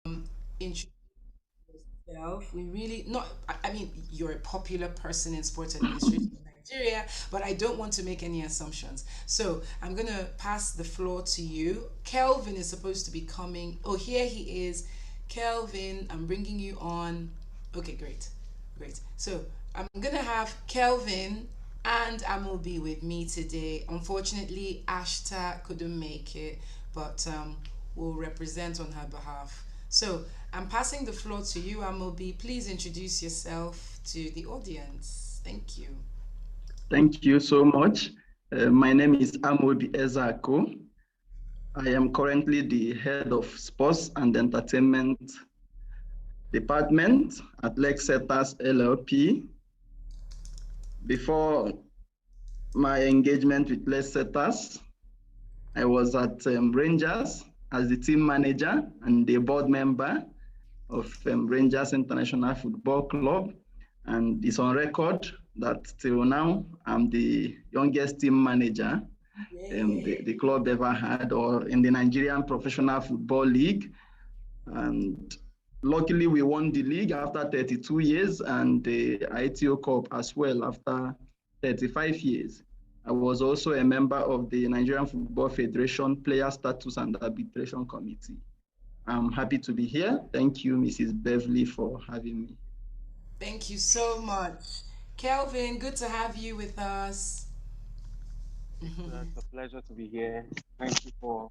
Introduce yourself. We really not. I mean, you're a popular person in sports administration in Nigeria, but I don't want to make any assumptions. So I'm gonna pass the floor to you. Kelvin is supposed to be coming. Oh, here he is. Kelvin, I'm bringing you on. Okay, great, great. So I'm gonna have Kelvin and Amobi with me today. Unfortunately, Ashta couldn't make it, but will represent on her behalf. So I'm passing the floor to you, Amobi. Please introduce yourself to the audience. Thank you. Thank you so much. My name is Amobi Ezeaku. I am currently the head of sports and entertainment department at Lexsetters LP. Before my engagement with Lexsetters, I was at Rangers as the team manager and the board member of Rangers International Football Club. And it's on record that till now, I'm the youngest team manager the club ever had, or in the Nigerian Professional Football League. And luckily, we won the league after 32 years and the ITO Cup as well after 35 years. I was also a member of the Nigerian Football Federation Player Status and Arbitration Committee. I'm happy to be here. Thank you, Mrs. Beverly, for having me. Thank you so much. Kelvin, good to have you with us. It's a pleasure to be here. Thank you for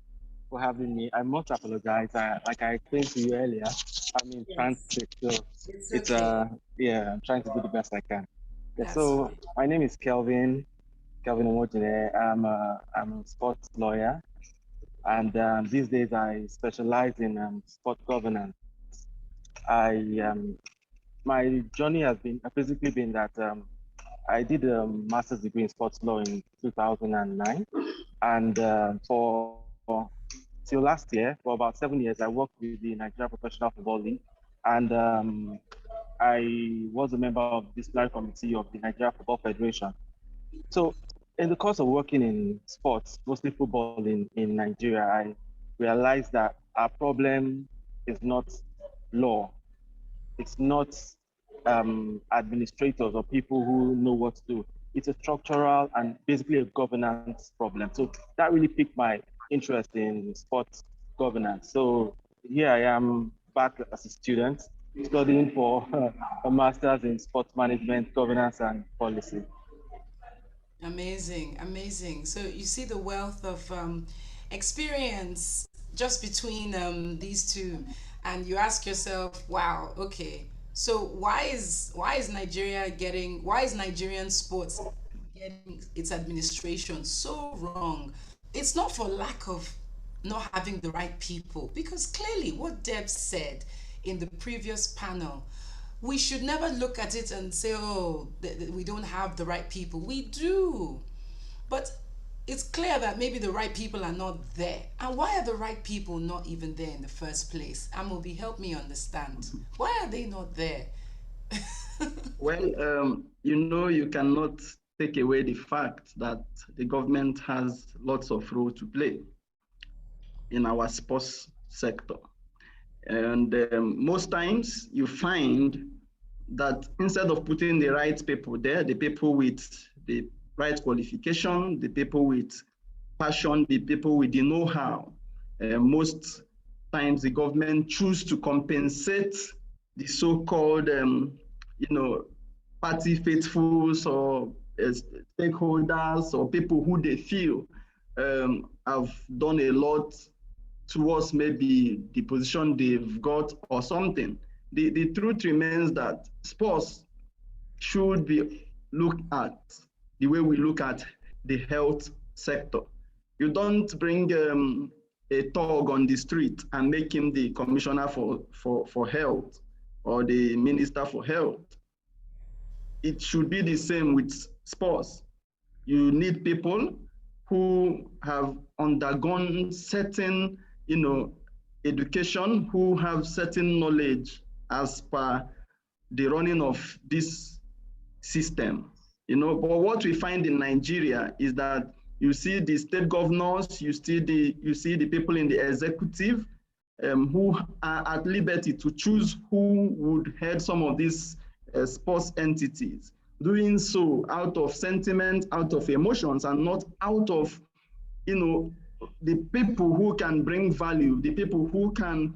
having me. I must apologize. Like I explained to you earlier, I'm in Yes, transit, so it's it's okay. yeah, I'm trying to do the best I can. Yeah, That's so fine. my name is Kelvin Omuojine. I'm a sports lawyer, and these days I specialize in sport governance. I my journey has basically been that I did a master's degree in sports law in 2009, and till last year, for about 7 years, I worked with the Nigeria Professional Football League, and I was a member of the disciplinary committee of the Nigeria Football Federation. So, in the course of working in sports, mostly football in Nigeria, I realized that our problem is not law. It's not administrators or people who know what to do. It's a structural and basically a governance problem. So that really piqued my interest in sports governance. So here I am back as a student studying for a master's in sports management, governance, and policy. Amazing, amazing. So you see the wealth of experience just between these two, and you ask yourself, "Wow, okay. So why is Nigerian sports getting its administration so wrong? It's not for lack of not having the right people, because clearly what Deb said in the previous panel, we should never look at it and say, oh, we don't have the right people. We do. But it's clear that maybe the right people are not there. And why are the right people not even there in the first place? Amobi, help me understand. Why are they not there? Well, you cannot take away the fact that the government has lots of role to play in our sports sector. And most times you find that instead of putting the right people there, the people with the right qualification, the people with passion, the people with the know-how, most times the government choose to compensate the so-called, party faithfuls or stakeholders or people who they feel have done a lot towards maybe the position they've got or something. The truth remains that sports should be looked at the way we look at the health sector. You don't bring a thug on the street and make him the commissioner for health or the minister for health. It should be the same with sports. You need people who have undergone certain, education, who have certain knowledge as per the running of this system. But what we find in Nigeria is that you see the state governors, you see the people in the executive, who are at liberty to choose who would head some of these sports entities, doing so out of sentiment, out of emotions, and not out of, the people who can bring value, the people who can,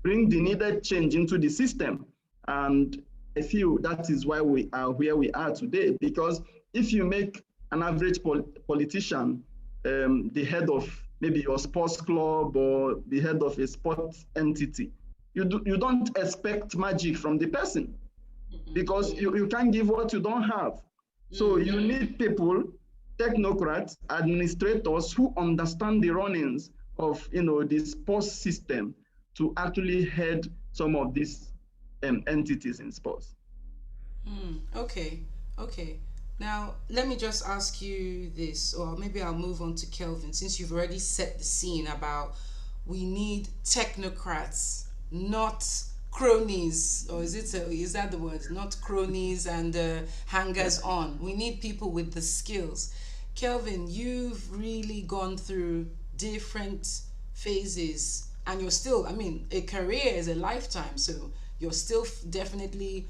bring the needed change into the system. And I feel that is why we are where we are today. Because if you make an average politician the head of maybe your sports club or the head of a sports entity, you don't expect magic from the person, because you can't give what you don't have. So you need people, technocrats, administrators who understand the runnings of the sports system to actually head some of these entities in sports. Okay, okay. Now, let me just ask you this, or maybe I'll move on to Kelvin, since you've already set the scene about we need technocrats, not cronies, or is that the word? Not cronies and hangers on. We need people with the skills. Kelvin, you've really gone through different phases, and you're still, I mean, a career is a lifetime, so you're still definitely,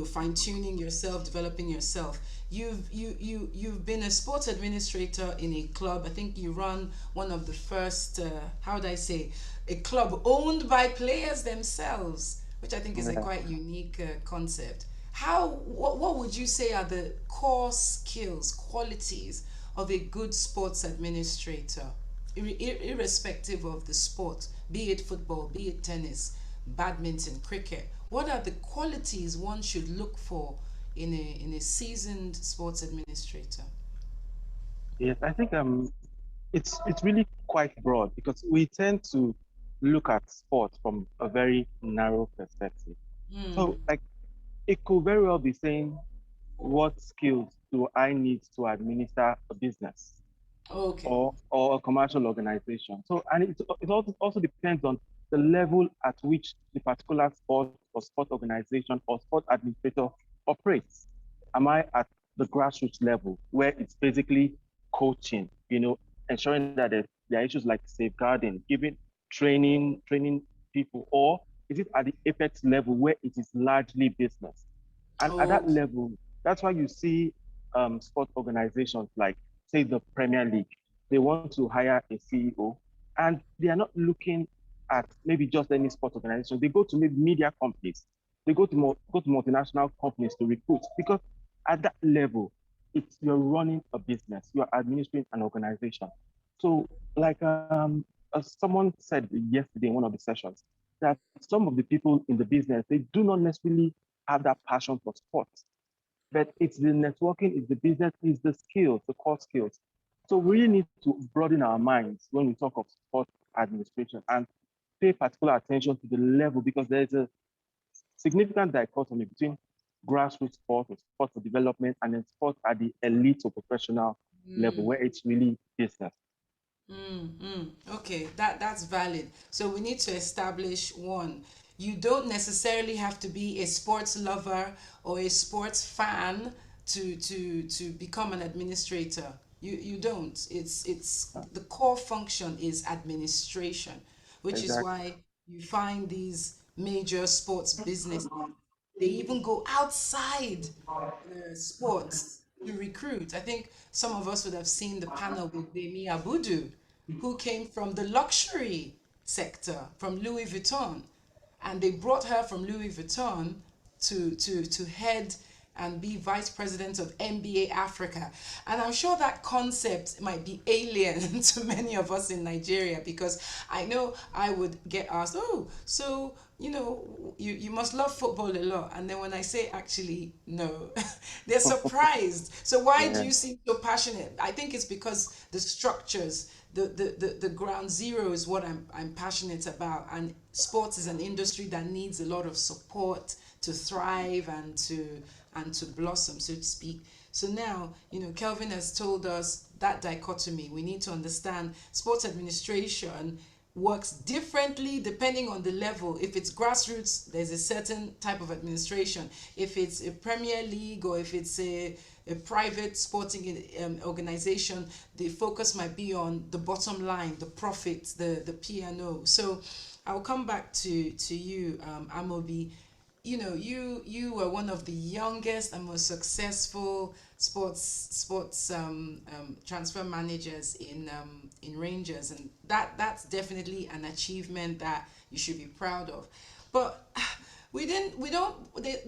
fine tuning yourself, developing yourself. You've been a sports administrator in a club. I think you run one of the first, how would I say, a club owned by players themselves, which I think is a Yeah. quite unique concept. What would you say are the core skills, qualities of a good sports administrator, irrespective of the sport, be it football, be it tennis, badminton, cricket? What are the qualities one should look for in a seasoned sports administrator? Yes, I think it's really quite broad because we tend to look at sport from a very narrow perspective. So like it could very well be saying, what skills do I need to administer a business Okay. or a commercial organization? So and it also depends on the level at which the particular sport or sport organization or sport administrator operates. Am I at the grassroots level where it's basically coaching, ensuring that there are issues like safeguarding, giving training people, or is it at the apex level where it is largely business? And at that Okay. level, that's why you see sport organizations like, say, the Premier League. They want to hire a CEO, and they are not looking at maybe just any sport organization. They go to maybe media companies. They go to multinational companies to recruit because at that level, it's you're running a business, you're administering an organization. So, like as someone said yesterday in one of the sessions, that some of the people in the business they do not necessarily have that passion for sports, but it's the networking, it's the business, it's the skills, the core skills. So we really need to broaden our minds when we talk of sport administration and pay particular attention to the level because there's a significant dichotomy between grassroots sport or sport for development and then sport at the elite or professional level where it's really business. Okay, that's valid. So we need to establish one. You don't necessarily have to be a sports lover or a sports fan to become an administrator. You don't. It's the core function is administration, which is Exactly. why you find these major sports businesses. They even go outside sports to recruit. I think some of us would have seen the panel with Demi Abudu, who came from the luxury sector, from Louis Vuitton. And they brought her from Louis Vuitton to head and be vice president of NBA Africa. And I'm sure that concept might be alien to many of us in Nigeria because I know I would get asked, oh, so, you must love football a lot. And then when I say actually, no, they're surprised. So why do Yeah, you seem so passionate? I think it's because the structures, the ground zero is what I'm passionate about. And sports is an industry that needs a lot of support to thrive and to blossom, so to speak. So now, Kelvin has told us that dichotomy. We need to understand sports administration works differently depending on the level. If it's grassroots, there's a certain type of administration. If it's a Premier League or if it's a private sporting organization, the focus might be on the bottom line, the profits, the P&O. So I'll come back to you, Amobi. You know, you were one of the youngest and most successful sports transfer managers in Rangers, and that's definitely an achievement that you should be proud of. But we don't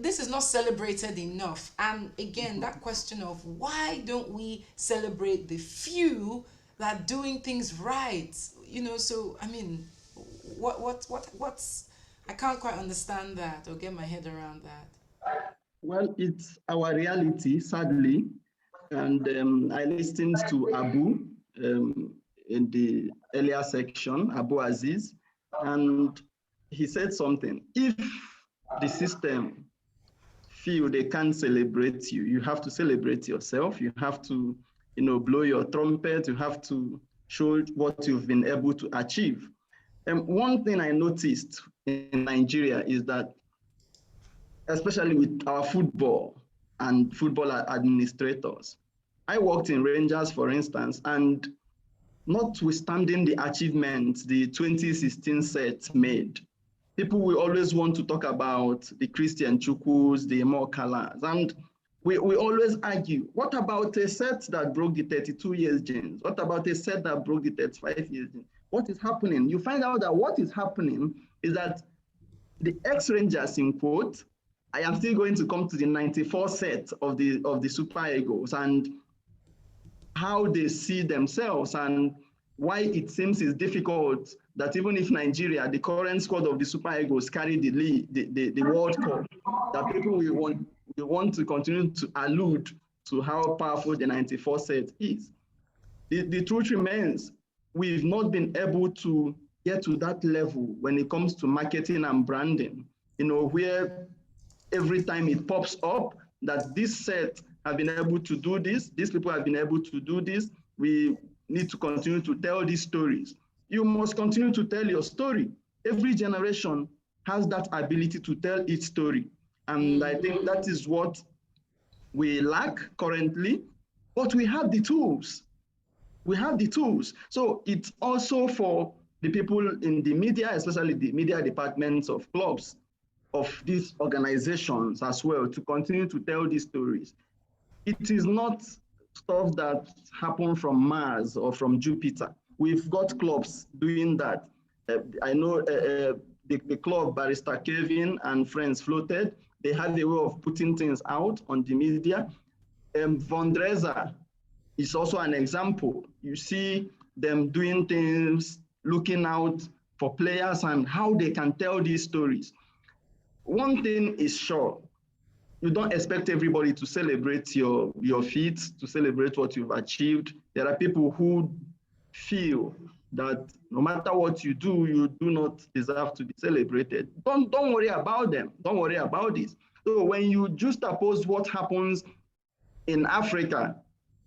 this is not celebrated enough. And again, that question of why don't we celebrate the few that are doing things right? You know, so I mean, what's I can't quite understand that or get my head around that. Well, it's our reality, sadly. And I listened to Abu in the earlier section, Abu Aziz, and he said something. If the system feel they can't celebrate you, you have to celebrate yourself. You have to, blow your trumpet. You have to show what you've been able to achieve. And one thing I noticed in Nigeria is that, especially with our football and football administrators, I worked in Rangers, for instance, and notwithstanding the achievements the 2016 set made, people will always want to talk about the Christian Chukwus, the Mokalas, and we always argue, what about a set that broke the 32 years genes? What about a set that broke the 35 years genes? What is happening? You find out that what is happening is that the ex-Rangers, in quote, I am still going to come to the 94 set of the Super Eagles and how they see themselves and why it seems it's difficult that even if Nigeria, the current squad of the Super Eagles, carry the lead, the World Cup, that people will want to continue to allude to how powerful the 94 set is. The truth remains, we've not been able to get to that level when it comes to marketing and branding, where every time it pops up that this set have been able to do this, these people have been able to do this, we need to continue to tell these stories. You must continue to tell your story. Every generation has that ability to tell its story. And I think that is what we lack currently, but we have the tools. We have the tools. So it's also for the people in the media, especially the media departments of clubs, of these organizations as well, to continue to tell these stories. It is not stuff that happen from Mars or from Jupiter. We've got clubs doing that. I know the club Barrister Kelvin and friends floated. They had a way of putting things out on the media. Von Dreser is also an example. You see them doing things, looking out for players and how they can tell these stories. One thing is sure, you don't expect everybody to celebrate your feats, to celebrate what you've achieved. There are people who feel that no matter what you do not deserve to be celebrated. Don't worry about them. Don't worry about this. So when you juxtapose what happens in Africa,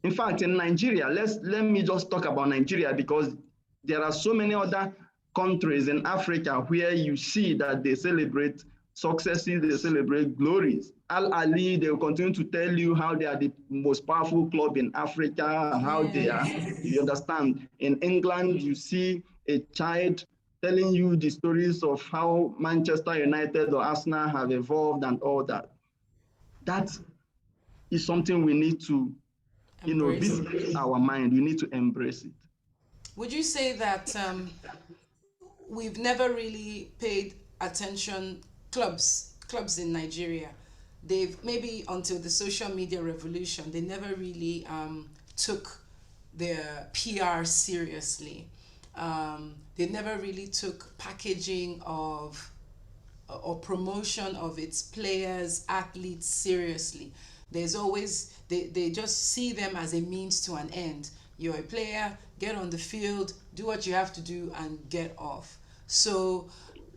in fact, in Nigeria, let me just talk about Nigeria because there are so many other countries in Africa where you see that they celebrate successes, they celebrate glories. Al Ali, they will continue to tell you how they are the most powerful club in Africa, how they are, you understand. In England, you see a child telling you the stories of how Manchester United or Arsenal have evolved and all that. That is something we need to, visit our mind. We need to embrace it. Would you say that we've never really paid attention, clubs in Nigeria, they've maybe until the social media revolution, they never really took their PR seriously. They never really took packaging of or promotion of its players, athletes seriously. There's always, they just see them as a means to an end. You're a player, get on the field, do what you have to do, and get off. So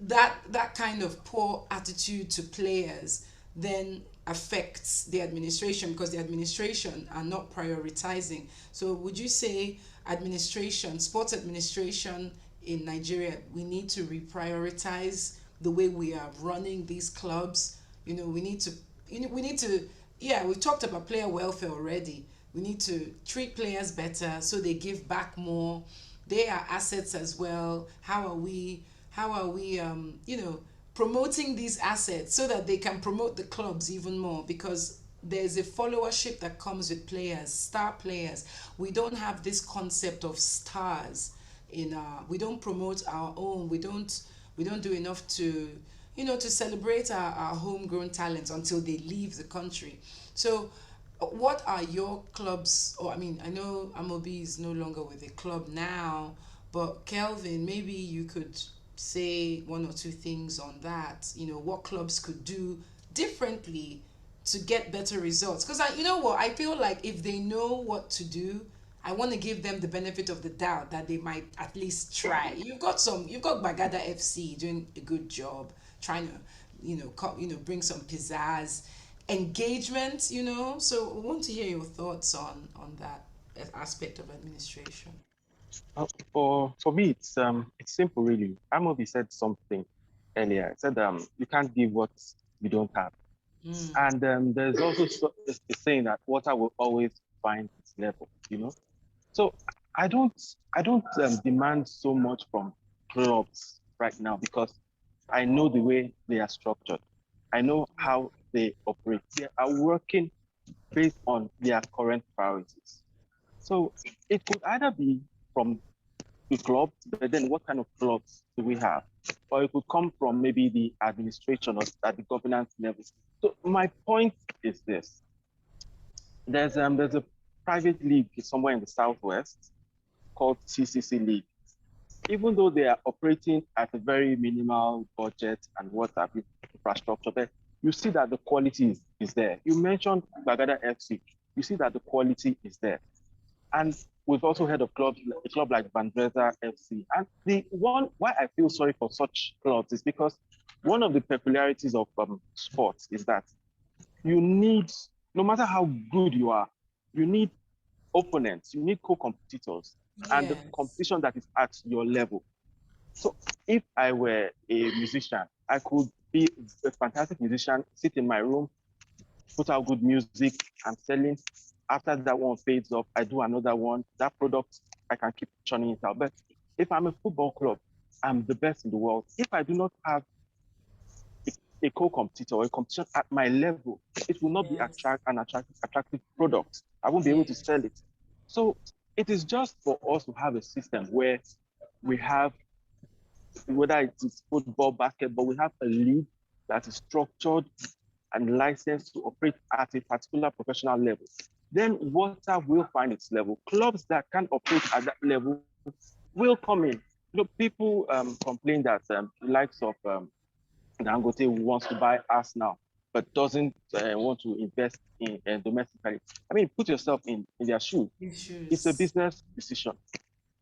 that kind of poor attitude to players then affects the administration because the administration are not prioritizing. So would you say administration, sports administration in Nigeria, we need to reprioritize the way we are running these clubs. We need to, yeah, we talked about player welfare already. We need to treat players better so they give back more. They are assets as well. How are we promoting these assets so that they can promote the clubs even more, because there's a followership that comes with players, star players. We don't have this concept of stars in our, we don't promote our own, we don't do enough to to celebrate our homegrown talents until they leave the country. So what are your clubs, or I mean, I know Amobi is no longer with the club now, but Kelvin, maybe you could say one or two things on that, what clubs could do differently to get better results. Because you know what, I feel like if they know what to do, I want to give them the benefit of the doubt that they might at least try. You've got Bagada FC doing a good job, trying to, bring some pizzazz, engagement. So I want to hear your thoughts on that aspect of administration. For me, it's simple really. Amobi said something earlier. He said you can't give what you don't have. Mm, And there's also a saying that water will always find its level, you know. So I don't demand so much from clubs right now because I know the way they are structured. I know yeah. how they operate. They are working based on their current priorities. So it could either be from the clubs, but then what kind of clubs do we have? Or it could come from maybe the administration or at the governance level. So my point is this: there's a private league somewhere in the southwest called TCC League. Even though they are operating at a very minimal budget and what have you, infrastructure, but you see that the quality is there. You mentioned Bagada FC. You see that the quality is there. And we've also heard of clubs, a club like Bandresa FC. And the one why I feel sorry for such clubs is because one of the peculiarities of sports is that you need, no matter how good you are, you need opponents, you need co-competitors, and the Yes. competition that is at your level. So if I were a musician, I could be a fantastic musician, sit in my room, put out good music, I'm selling. After that one fades off, I do another one. That product, I can keep churning it out. But if I'm a football club, I'm the best in the world. If I do not have a co-competitor or a competition at my level, it will not be Yes. attractive product. I won't be able to Yes. sell it. So it is just for us to have a system where we have, whether it is football, basketball, we have a league that is structured and licensed to operate at a particular professional level. Then water will find its level. Clubs that can operate at that level will come in. People complain that the likes of Dangote wants to buy Arsenal, but doesn't want to invest in domestically. I mean, put yourself in their shoes. It's a Issues. business decision.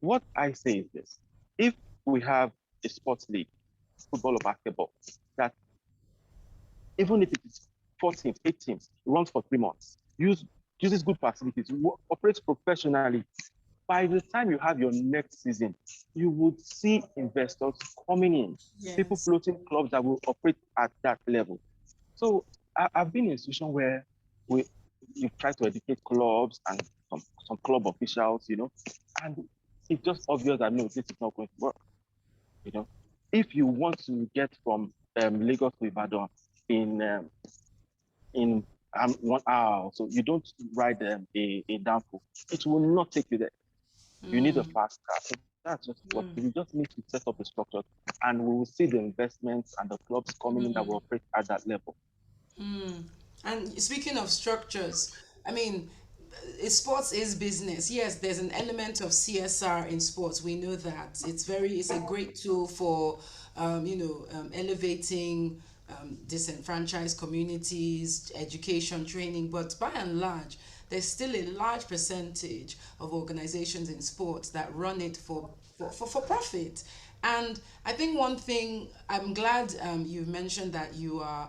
What I say is this: if we have a sports league, football or basketball, that even if it is 4 teams, 8 teams, runs for 3 months, uses good facilities, operates professionally, by the time you have your next season, you would see investors coming in, people Yes. floating clubs that will operate at that level. So I've been in a situation where we you try to educate clubs and some club officials, and it's just obvious that no, this is not going to work. You know, if you want to get from Lagos to Ibadan in in 1 hour, so you don't ride a downfall, it will not take you there. You need a Mm, fast car. So that's just what we mm, just need to set up the structure, and we will see the investments and the clubs coming in that will mm. operate at that level. Mm. And speaking of structures, I mean, sports is business. Yes, there's an element of CSR in sports. We know that it's a great tool for, elevating disenfranchised communities, education, training. But by and large, there's still a large percentage of organizations in sports that run it for profit. And I think one thing, I'm glad you've mentioned that you are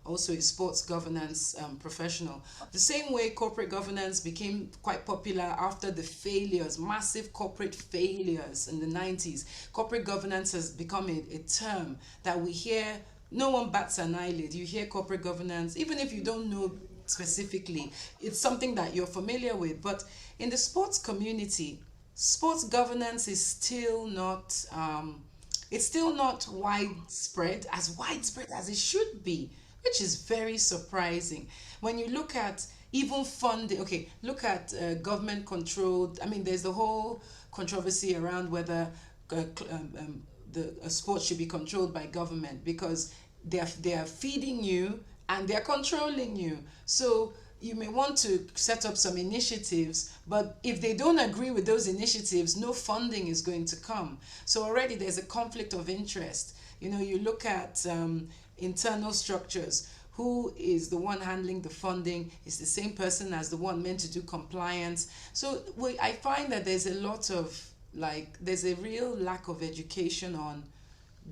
also a sports governance professional. The same way corporate governance became quite popular after the failures, massive corporate failures in the 90s. Corporate governance has become a term that we hear, no one bats an eyelid. You hear corporate governance, even if you don't know specifically, it's something that you're familiar with. But in the sports community, sports governance is still not it's still not widespread as it should be, which is very surprising. When you look at even funding, okay, look at government controlled. I mean, there's the whole controversy around whether the sport should be controlled by government, because they are feeding you and they're controlling you. So you may want to set up some initiatives, but if they don't agree with those initiatives, no funding is going to come. So already there's a conflict of interest. You know, you look at internal structures. Who is the one handling the funding? Is the same person as the one meant to do compliance. So I find that there's a lot of, like, there's a real lack of education on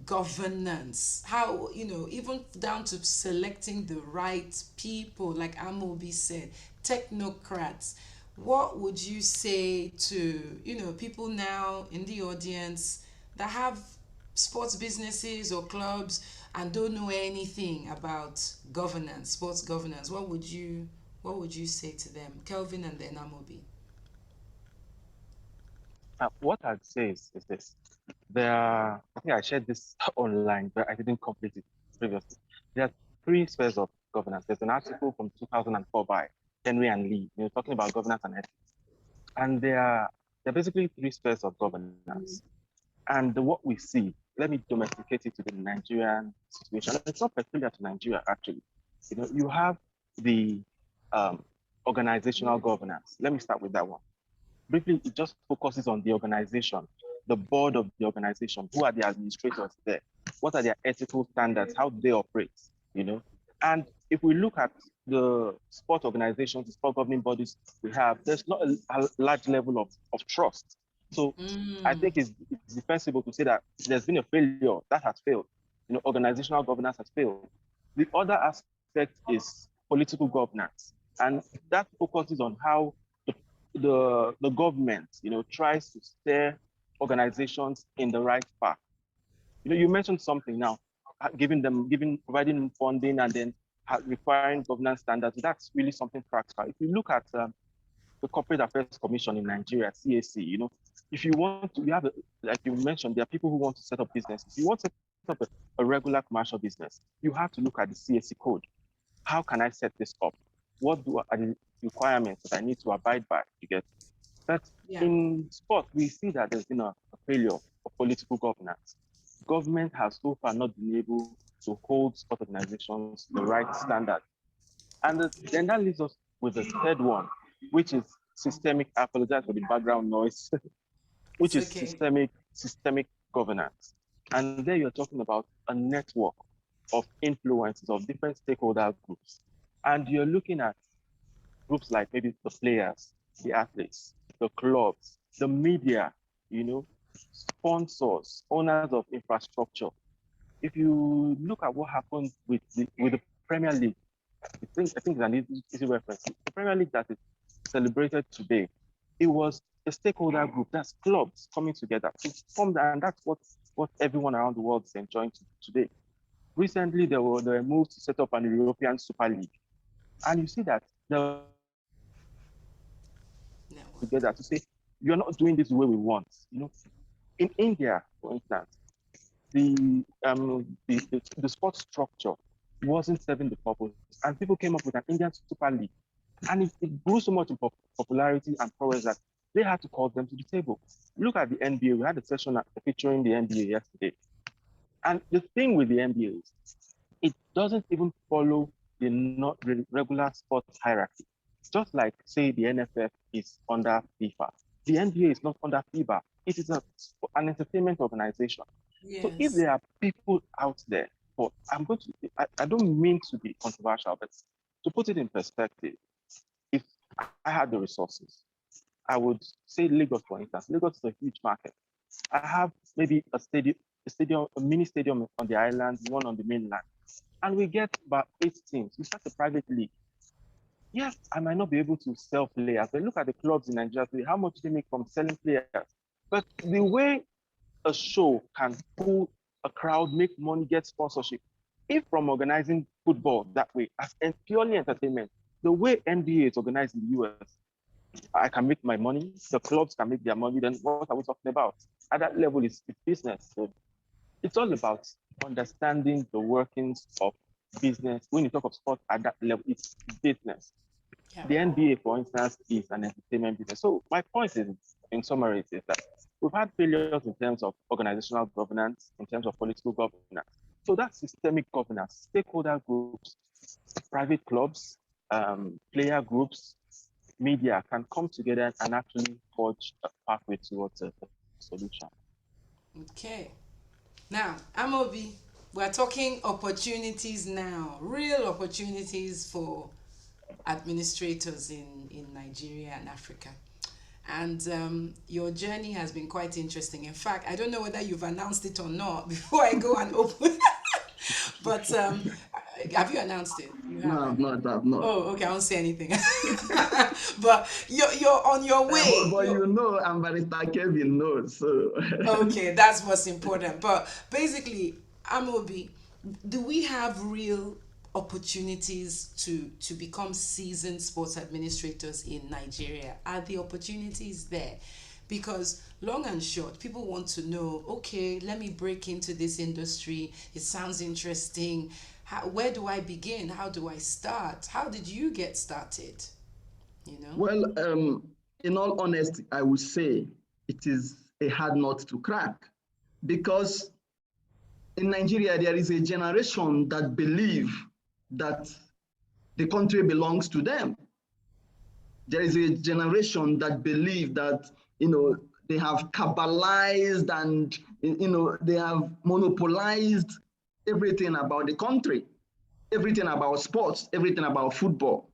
governance, how, you know, even down to selecting the right people, like Amobi said, technocrats. What would you say to, you know, people now in the audience that have sports businesses or clubs and don't know anything about governance, sports governance? What would you say to them? Kelvin and then Amobi. What I'd say is this. I think I shared this online, but I didn't complete it previously. There are three spheres of governance. There's an article from 2004 by Henry and Lee, talking about governance and ethics. And there are basically three spheres of governance. And what we see, let me domesticate it to the Nigerian situation. It's not peculiar to Nigeria, actually. You have the organizational governance. Let me start with that one. Briefly, it just focuses on the organization, the board of the organization. Who are the administrators there? What are their ethical standards? How do they operate? And if we look at the sport organizations, the sport governing bodies we have, there's not a large level of trust. So I think it's defensible to say that there's been a failure that has failed. Organizational governance has failed. The other aspect is political governance, and that focuses on how the government, tries to steer organizations in the right path. You mentioned something now, providing them funding and then requiring governance standards. That's really something practical. If you look at the Corporate Affairs Commission in Nigeria, CAC, if you want to, like you mentioned, there are people who want to set up businesses. You want to set up a regular commercial business, you have to look at the CAC code. How can I set this up? What are the requirements that I need to abide by to get? But in sport, we see that there's been a failure of political governance. Government has so far not been able to hold sport organizations to the right standard. And then that leaves us with the third one, which is systemic. I apologize for the background noise, which is systemic governance. And there you're talking about a network of influences of different stakeholder groups. And you're looking at groups like maybe the players, the athletes, the clubs, the media, sponsors, owners of infrastructure. If you look at what happened with the Premier League, I think it's an easy reference. The Premier League that is celebrated today, it was a stakeholder group, that's clubs coming together to form that, and that's what everyone around the world is enjoying today. Recently, there were moves to set up an European Super League, and you see that together to say, you're not doing this the way we want. In India, for instance, the sports structure wasn't serving the purpose, and people came up with an Indian Super League, and it grew so much in popularity and progress that they had to call them to the table. Look at the NBA. We had a session featuring the NBA yesterday, and the thing with the NBA is it doesn't even follow the regular sports hierarchy. Just like, say, the NFF is under FIFA. The NBA is not under FIBA. It is an entertainment organization. Yes. So if there are people out there, but I don't mean to be controversial, but to put it in perspective, if I had the resources, I would say Lagos, for instance. Lagos is a huge market. I have maybe a mini stadium on the island, one on the mainland. and we get about 8 teams. We start a private league. Yes, I might not be able to sell players, but look at the clubs in Nigeria today, how much they make from selling players. But the way a show can pull a crowd, make money, get sponsorship, if from organizing football that way, as purely entertainment, the way NBA is organized in the US, I can make my money, the clubs can make their money, then what are we talking about? At that level, it's business. So it's all about understanding the workings of business. When you talk of sport at that level, it's business. Yeah. The NBA, for instance, is an entertainment business. So my point is, in summary, is that we've had failures in terms of organizational governance, in terms of political governance. So that's systemic governance, stakeholder groups, private clubs, player groups, media can come together and actually forge a pathway towards a solution. Okay. Now, Amobi, we're talking opportunities now, real opportunities for administrators in Nigeria and Africa. And your journey has been quite interesting. In fact, I don't know whether you've announced it or not before I go and open. But have you announced it? You No, have, I've right? not. I've not. Oh, okay. I won't say anything. But you're on your way. But you know, and Barrister Kelvin knows. So Okay, that's what's important. But basically, Amobi, do we have real opportunities to become seasoned sports administrators in Nigeria? Are the opportunities there? Because long and short, people want to know, okay, let me break into this industry. It sounds interesting. Where do I begin? How do I start? How did you get started? You know? well, in all honesty, I would say it is a hard nut to crack because in Nigeria, there is a generation that believe that the country belongs to them. There is a generation that believe that, they have cabalized and, they have monopolized everything about the country, everything about sports, everything about football.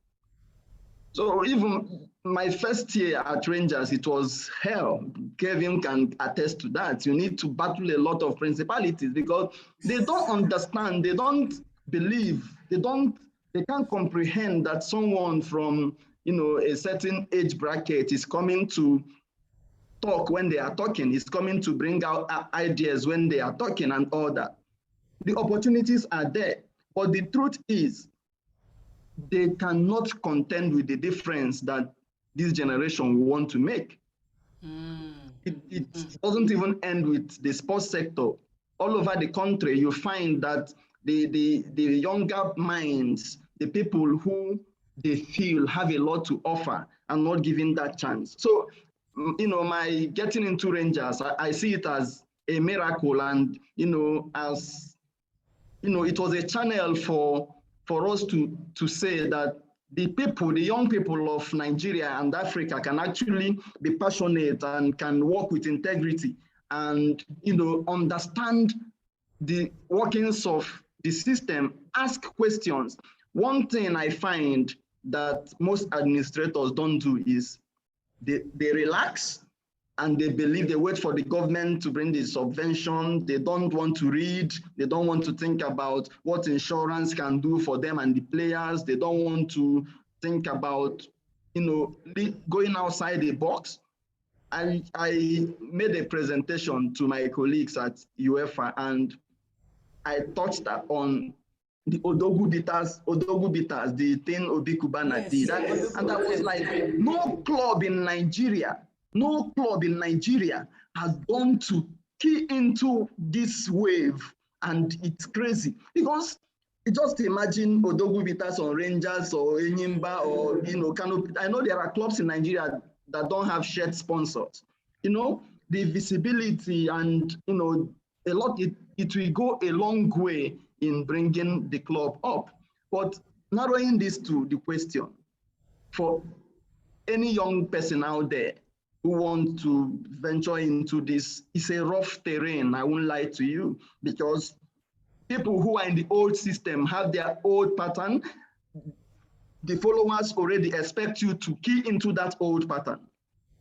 So even my first year at Rangers, it was hell. Kevin can attest to that. You need to battle a lot of principalities because they don't understand, they don't believe, they can't comprehend that someone from a certain age bracket is coming to talk when they are talking, is coming to bring out ideas when they are talking and all that. The opportunities are there, but the truth is, they cannot contend with the difference that this generation want to make. It doesn't even end with the sports sector. All over the country, you find that the younger minds, the people who they feel have a lot to offer, are not given that chance. So, my getting into Rangers, I see it as a miracle, and as it was a channel for us to say that the young people of Nigeria and Africa can actually be passionate and can work with integrity and understand the workings of the system, ask questions. One thing I find that most administrators don't do is they relax and they believe, they wait for the government to bring the subvention. They don't want to read. They don't want to think about what insurance can do for them and the players. They don't want to think about, going outside the box. I made a presentation to my colleagues at UEFA, and I touched on the Odogu beaters, the thing Obi Kubana did. And that was like, no club in Nigeria has gone to key into this wave, and it's crazy because just imagine Odogu beaters on Rangers or Enyimba or Kano. I know there are clubs in Nigeria that don't have shared sponsors. The visibility and a lot. It will go a long way in bringing the club up. But narrowing this to the question, for any young person out there who wants to venture into this, it's a rough terrain, I won't lie to you, because people who are in the old system have their old pattern. The followers already expect you to key into that old pattern.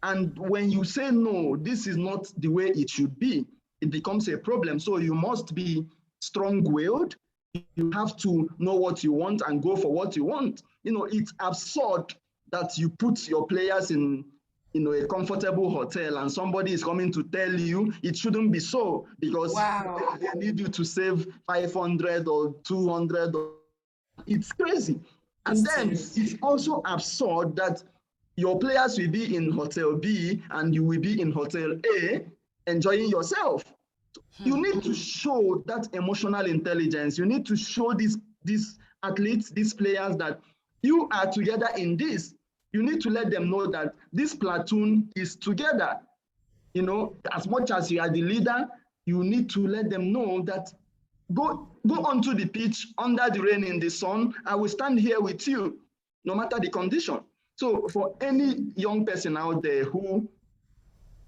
And when you say, no, this is not the way it should be, it becomes a problem. So you must be strong-willed You have to know what you want and go for what you want. It's absurd that you put your players in a comfortable hotel and somebody is coming to tell you it shouldn't be so because Wow. they need you to save 500 or 200. It's crazy. And then it's also absurd that your players will be in Hotel B and you will be in Hotel A enjoying yourself. You need to show that emotional intelligence. You need to show these athletes, these players, that you are together in this. You need to let them know that this platoon is together. As much as you are the leader, you need to let them know that go onto the pitch under the rain in the sun. I will stand here with you, no matter the condition. So for any young person out there who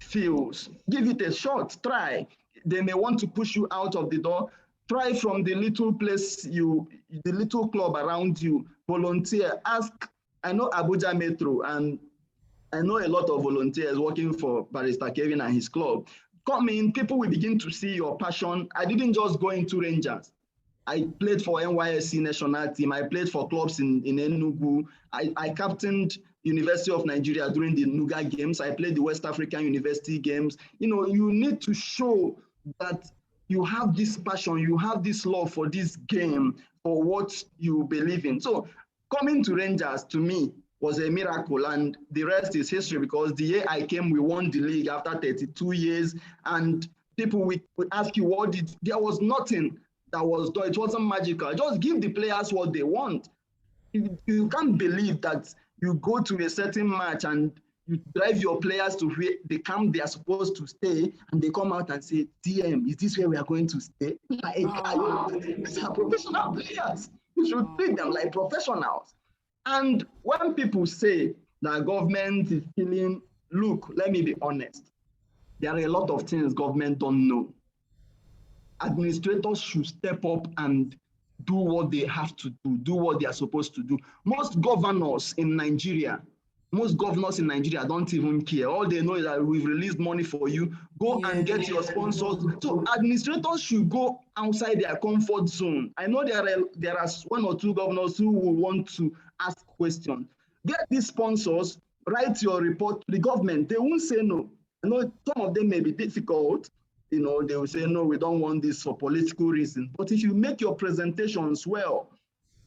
feels, give it a shot, try. They may want to push you out of the door. Try from the little place the little club around you, volunteer, ask. I know Abuja Metro, and I know a lot of volunteers working for Barrister Kelvin and his club. Come in, people will begin to see your passion. I didn't just go into Rangers. I played for NYSC national team. I played for clubs in Enugu. I captained University of Nigeria during the Nuga games. I played the West African University games. You need to show that you have this passion, you have this love for this game, for what you believe in. So coming to Rangers, to me, was a miracle, and the rest is history, because the year I came, we won the league after 32 years, and people would ask you, there was nothing that was done. It wasn't magical. Just give the players what they want. You can't believe that you go to a certain match and you drive your players to where the camp they are supposed to stay, and they come out and say, DM, is this where we are going to stay? These are professional players. You should treat them like professionals. And when people say that government is killing, look, let me be honest. There are a lot of things government don't know. Administrators should step up and do what they have to do what they are supposed to do. Most governors in Nigeria don't even care. All they know is that we've released money for you. Go and get your sponsors. So administrators should go outside their comfort zone. I know there are one or two governors who will want to ask questions. Get these sponsors, write your report to the government. They won't say no. I know some of them may be difficult. They will say, no, we don't want this for political reasons. But if you make your presentations well,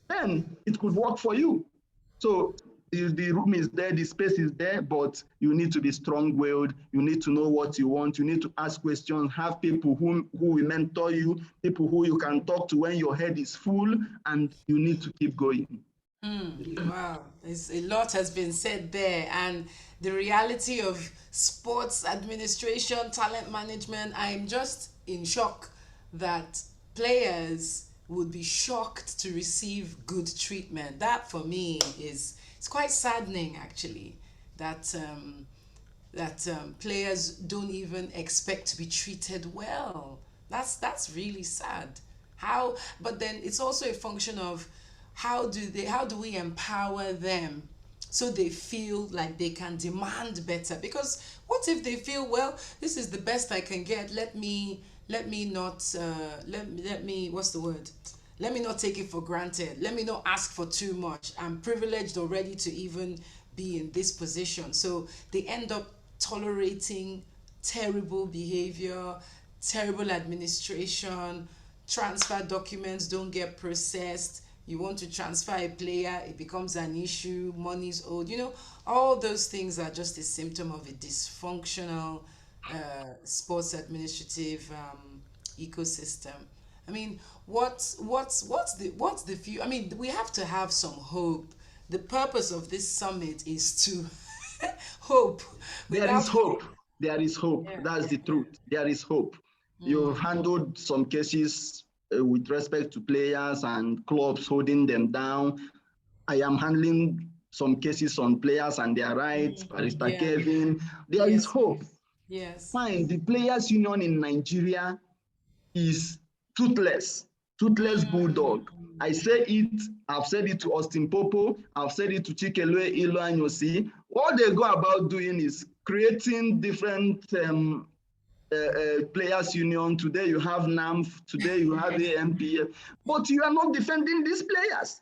then it could work for you. So the room is there, the space is there, but you need to be strong-willed. You need to know what you want. You need to ask questions, have people who will mentor you, people who you can talk to when your head is full, and you need to keep going. Wow, a lot has been said there, and the reality of sports administration, talent management, I'm just in shock that players would be shocked to receive good treatment. That for me it's quite saddening, actually, that players don't even expect to be treated well. That's really sad. But then it's also a function of how do we empower them so they feel like they can demand better? Because what if they feel, well, this is the best I can get, let me not let me what's the word, let me not take it for granted, let me not ask for too much, I'm privileged already to even be in this position. So they end up tolerating terrible behavior, terrible administration, transfer documents don't get processed. You want to transfer a player, it becomes an issue, money's owed. All those things are just a symptom of a dysfunctional sports administrative ecosystem. I mean, what's the few? I mean, we have to have some hope. The purpose of this summit is to hope. There is hope. There is hope. Yeah. That's the truth. There is hope. You've handled some cases with respect to players and clubs holding them down. I am handling some cases on players and their rights, Barrister Kelvin. There is hope. Yes. Fine, the Players Union in Nigeria is toothless bulldog. I say it, I've said it to Austin Popo, I've said it to Chikelwe Iloanyosi. What they go about doing is creating different Players Union, today you have NAMF, today you have AMPF, but you are not defending these players.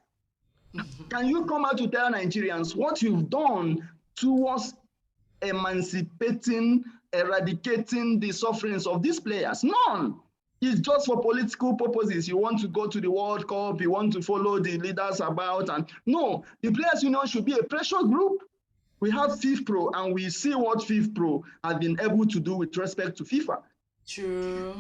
Can you come out to tell Nigerians what you've done towards emancipating, eradicating the sufferings of these players? None. It's just for political purposes. You want to go to the World Cup, you want to follow the leaders about, and no, the Players Union should be a pressure group. We have FIFPro, and we see what FIFPro has been able to do with respect to FIFA. True.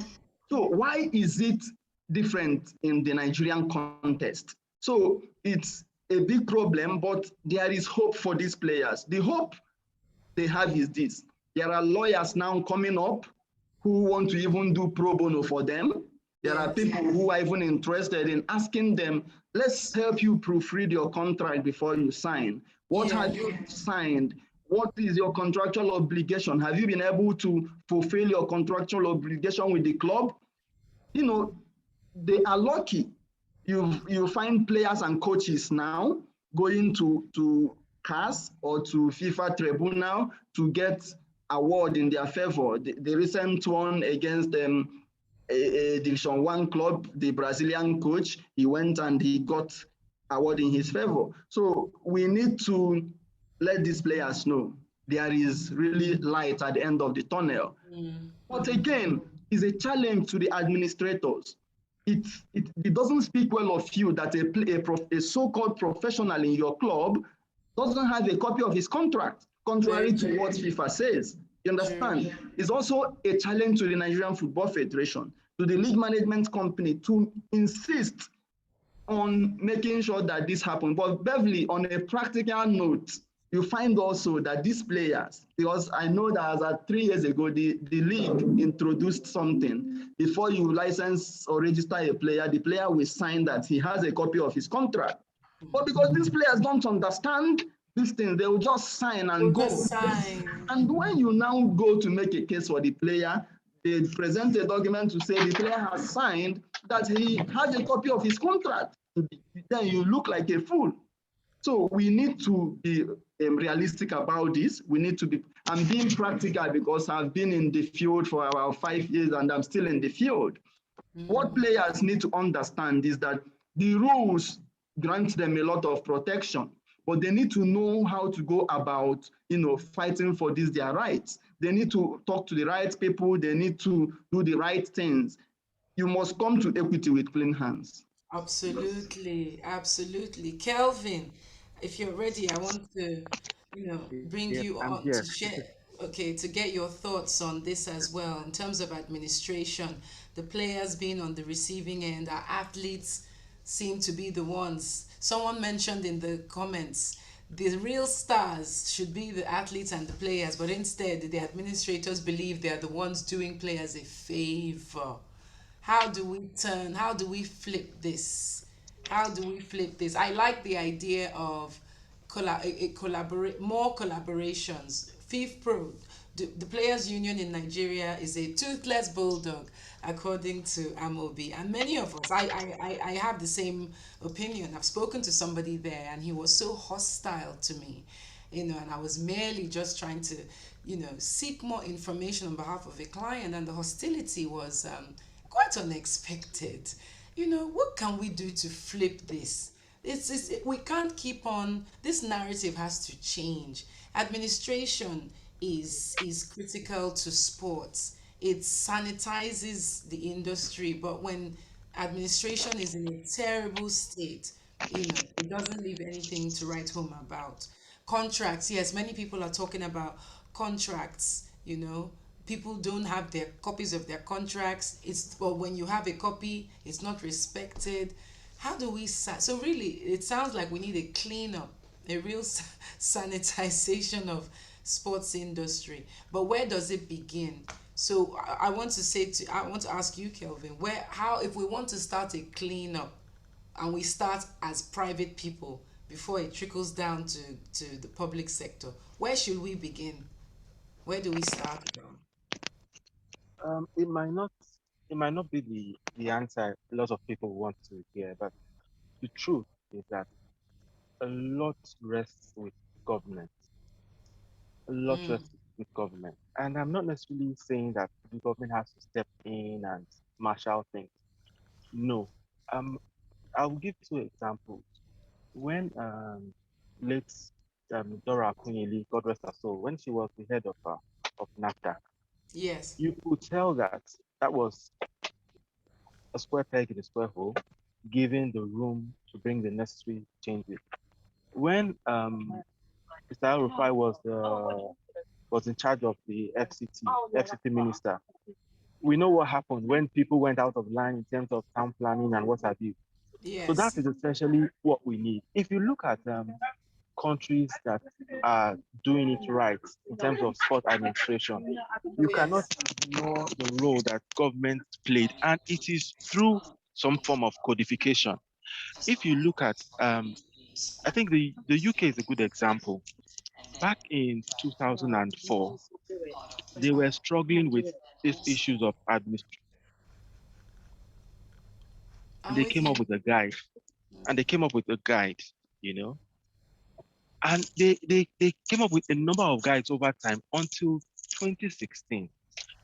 So why is it different in the Nigerian context? So it's a big problem, but there is hope for these players. The hope they have is this. There are lawyers now coming up who want to even do pro bono for them. There are people who are even interested in asking them, let's help you proofread your contract before you sign. What have you signed? What is your contractual obligation? Have you been able to fulfill your contractual obligation with the club? You know, they are lucky. You find players and coaches now going to CAS or to FIFA tribunal to get award in their favor. The recent one against a Division 1 club, the Brazilian coach, he went and he got award in his favor. So we need to let these players know there is really light at the end of the tunnel. But again, it's a challenge to the administrators. It doesn't speak well of you that a so-called professional in your club doesn't have a copy of his contract, contrary to what FIFA says. You understand? It's also a challenge to the Nigerian Football Federation, to the league management company to insist on making sure that this happens. But Beverly, on a practical note, you find also that these players, because I know that as of 3 years ago, the league introduced something. Before you license or register a player, the player will sign that he has a copy of his contract. But because these players don't understand these things, they will just sign and go. And when you now go to make a case for the player, they present a document to say the player has signed that he has a copy of his contract. Then you look like a fool. So we need to be realistic about this. We need to be, I'm being practical because I've been in the field for about 5 years and I'm still in the field. What players need to understand is that the rules grant them a lot of protection, but they need to know how to go about, fighting for this, their rights. They need to talk to the right people. They need to do the right things. You must come to equity with clean hands. Absolutely, absolutely. Kelvin, if you're ready, I want to, bring Yes, you I'm on to here. share, okay, to get your thoughts on this as well in terms of administration, the players being on the receiving end, our athletes seem to be the ones. Someone mentioned in the comments, the real stars should be the athletes and the players, but instead the administrators believe they are the ones doing players a favor. How do we flip this? How do we flip this? I like the idea of collaborate more collaborations. FIFPro, the players union in Nigeria is a toothless bulldog, according to Amobi. And many of us, I have the same opinion. I've spoken to somebody there and he was so hostile to me, and I was merely just trying to, seek more information on behalf of a client, and the hostility was quite unexpected. What can we do to flip this? We can't keep on. This narrative has to change. Administration is critical to sports. It sanitizes the industry, but when administration is in a terrible state, it doesn't leave anything to write home about. Contracts, yes, many people are talking about contracts. People don't have their copies of their contracts. But when you have a copy, it's not respected. How do we so really it sounds like we need a cleanup, a real sanitization of sports industry. But where does it begin? So I want to ask you, Kelvin, how, if we want to start a cleanup, and we start as private people before it trickles down to the public sector, where should we begin? Where do we start from? It might not, be the answer a lot of people want to hear, but the truth is that a lot rests with government. A lot rests with with government. And I'm not necessarily saying that the government has to step in and marshal things. No. Um, I will give two examples. When late Dora Akunyili, God rest her soul, when she was the head of NAFTA, Yes. you could tell that that was a square peg in a square hole, given the room to bring the necessary changes. When Mr. Al-Rufai was in charge of the FCT minister, we know what happened when people went out of line in terms of town planning and what have you. So that Yes. is essentially what we need. If you look at countries that are doing it right in terms of sport administration, you cannot Yes. ignore the role that government played, and it is through some form of codification. If you look at, I think the UK is a good example. Back in 2004, they were struggling with these issues of administration. I'm They with came up you. with a guide, and they came up with a guide, you know, and they came up with a number of guides over time until 2016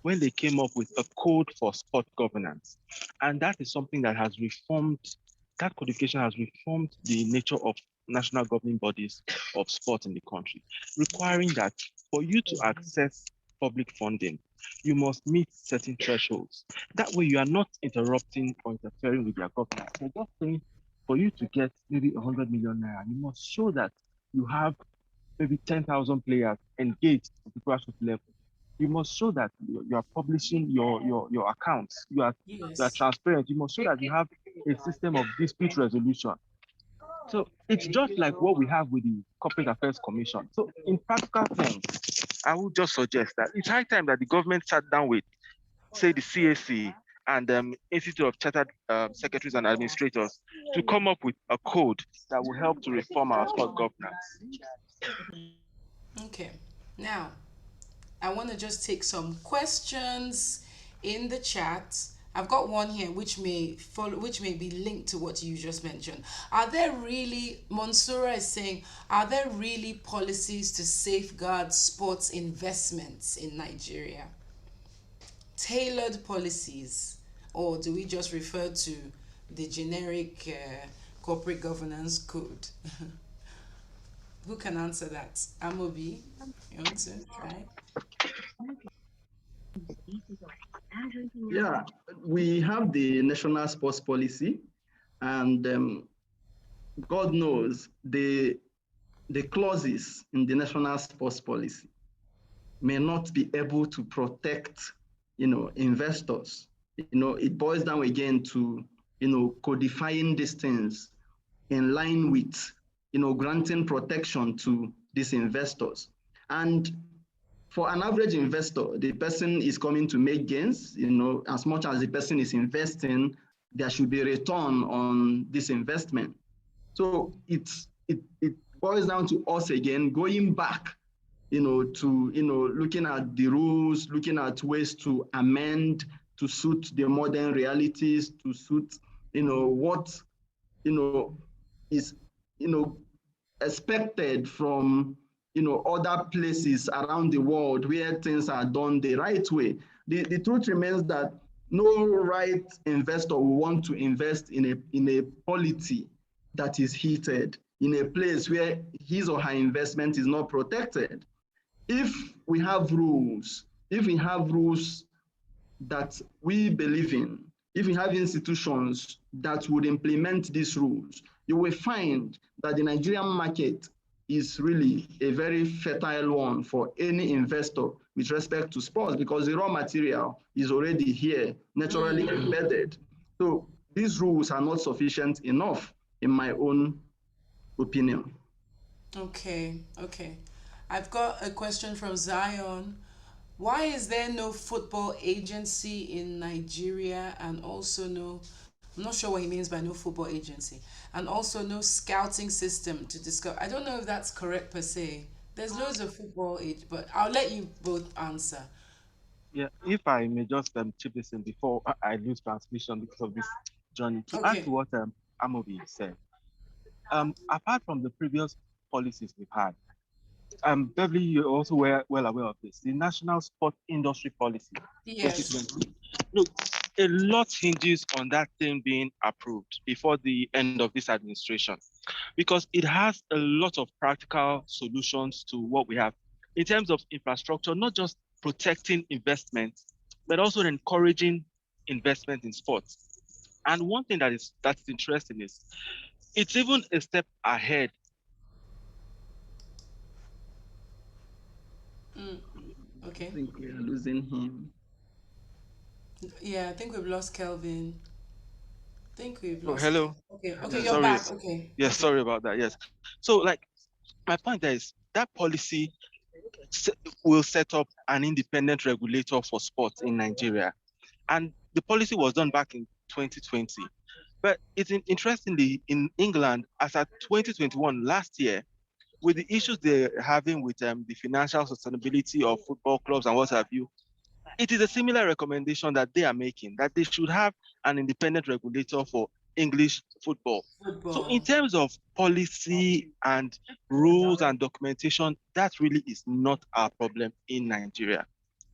when they came up with a code for sport governance. And that is something that has reformed, that codification has reformed the nature of national governing bodies of sport in the country, requiring that for you to access public funding, you must meet certain thresholds. That way you are not interrupting or interfering with your governance. They're just saying for you to get maybe 100 million naira, you must show that you have maybe 10,000 players engaged at the grassroots level. You must show that you are publishing your accounts. You are Yes. transparent. You must show that you have a system of dispute resolution. So it's just like what we have with the Corporate Affairs Commission. So in practical terms, I would just suggest that it's high time that the government sat down with, say, the CAC and Institute of Chartered Secretaries and Administrators to come up with a code that will help to reform our sport governance. Okay. Now, I want to just take some questions in the chat. I've got one here which may follow, which may be linked to what you just mentioned. Are there really, Monsura is saying, are there really policies to safeguard sports investments in Nigeria? Tailored policies, or do we just refer to the generic corporate governance code? Who can answer that? Amobi, you want to try? Yeah, we have the national sports policy, and God knows the clauses in the national sports policy may not be able to protect, investors. It boils down again to, codifying these things in line with, granting protection to these investors. And for an average investor, the person is coming to make gains, as much as the person is investing, there should be a return on this investment. So it boils down to us again, going back, to, looking at the rules, looking at ways to amend to suit the modern realities, to suit, what, is, expected from, other places around the world where things are done the right way. The truth remains that no right investor will want to invest in a polity that is heated, in a place where his or her investment is not protected. If we have rules, that we believe in, if we have institutions that would implement these rules, you will find that the Nigerian market is really a very fertile one for any investor with respect to sports, because the raw material is already here, naturally embedded. So these rules are not sufficient enough, in my own opinion. Okay, okay. I've got a question from Zion. Why is there no football agency in Nigeria, and also no, I'm not sure what he means by no football agency, and also no scouting system to discover? I don't know if that's correct per se. There's loads of football age, but I'll let you both answer. Yeah, if I may just chip this in before I lose transmission because of this journey. To add to Okay. what Amobi said, apart from the previous policies we've had, Beverly, you're also well aware of this. The National Sport Industry Policy Yes. 2020. Look, a lot hinges on that thing being approved before the end of this administration, because it has a lot of practical solutions to what we have in terms of infrastructure, not just protecting investment, but also encouraging investment in sports. And one thing that's interesting is it's even a step ahead. Okay. I think we are losing him. Yeah, I think we've lost Kelvin. I think we've Oh, lost. hello. Okay. Okay, Yeah. you're Sorry. back. Okay. Yes, Okay. sorry about that. Yes. So, like, my point there is that policy will set up an independent regulator for sports in Nigeria. And the policy was done back in 2020. But it's interestingly, in England, as at 2021, last year, with the issues they're having with the financial sustainability of football clubs and what have you, it is a similar recommendation that they are making, that they should have an independent regulator for English football. So in Football. terms of policy and rules and documentation, that really is not our problem in Nigeria.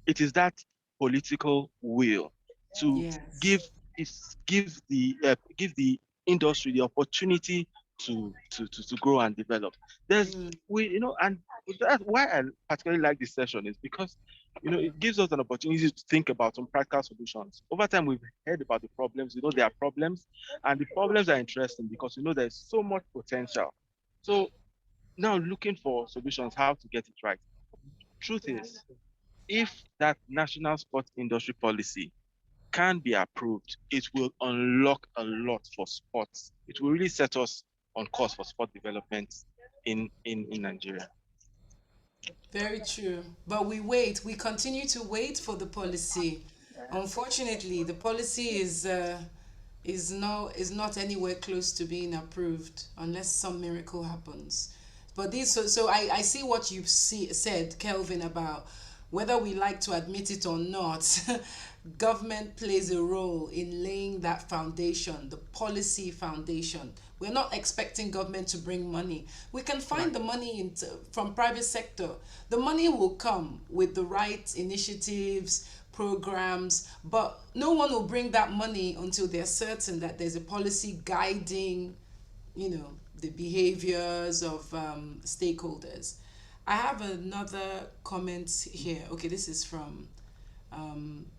It is that political will to Yes. give give the industry the opportunity to grow and develop. There's Mm. and that's why I particularly like this session is because it gives us an opportunity to think about some practical solutions. Over time, we've heard about the problems. There are problems, and the problems are interesting because there's so much potential. So now looking for solutions, how to get it right. Truth is, if that national sports industry policy can be approved, it will unlock a lot for sports. It will really set us on course for sport development in Nigeria. Very true. But we wait. We continue to wait for the policy. Unfortunately, the policy is not anywhere close to being approved unless some miracle happens. But I see what you've said, Kelvin, about whether we like to admit it or not, government plays a role in laying that foundation, the policy foundation. We're not expecting government to bring money. We can find the money from private sector. The money will come with the right initiatives, programs, but no one will bring that money until they're certain that there's a policy guiding, the behaviors of stakeholders. I have another comment here. Okay, this is from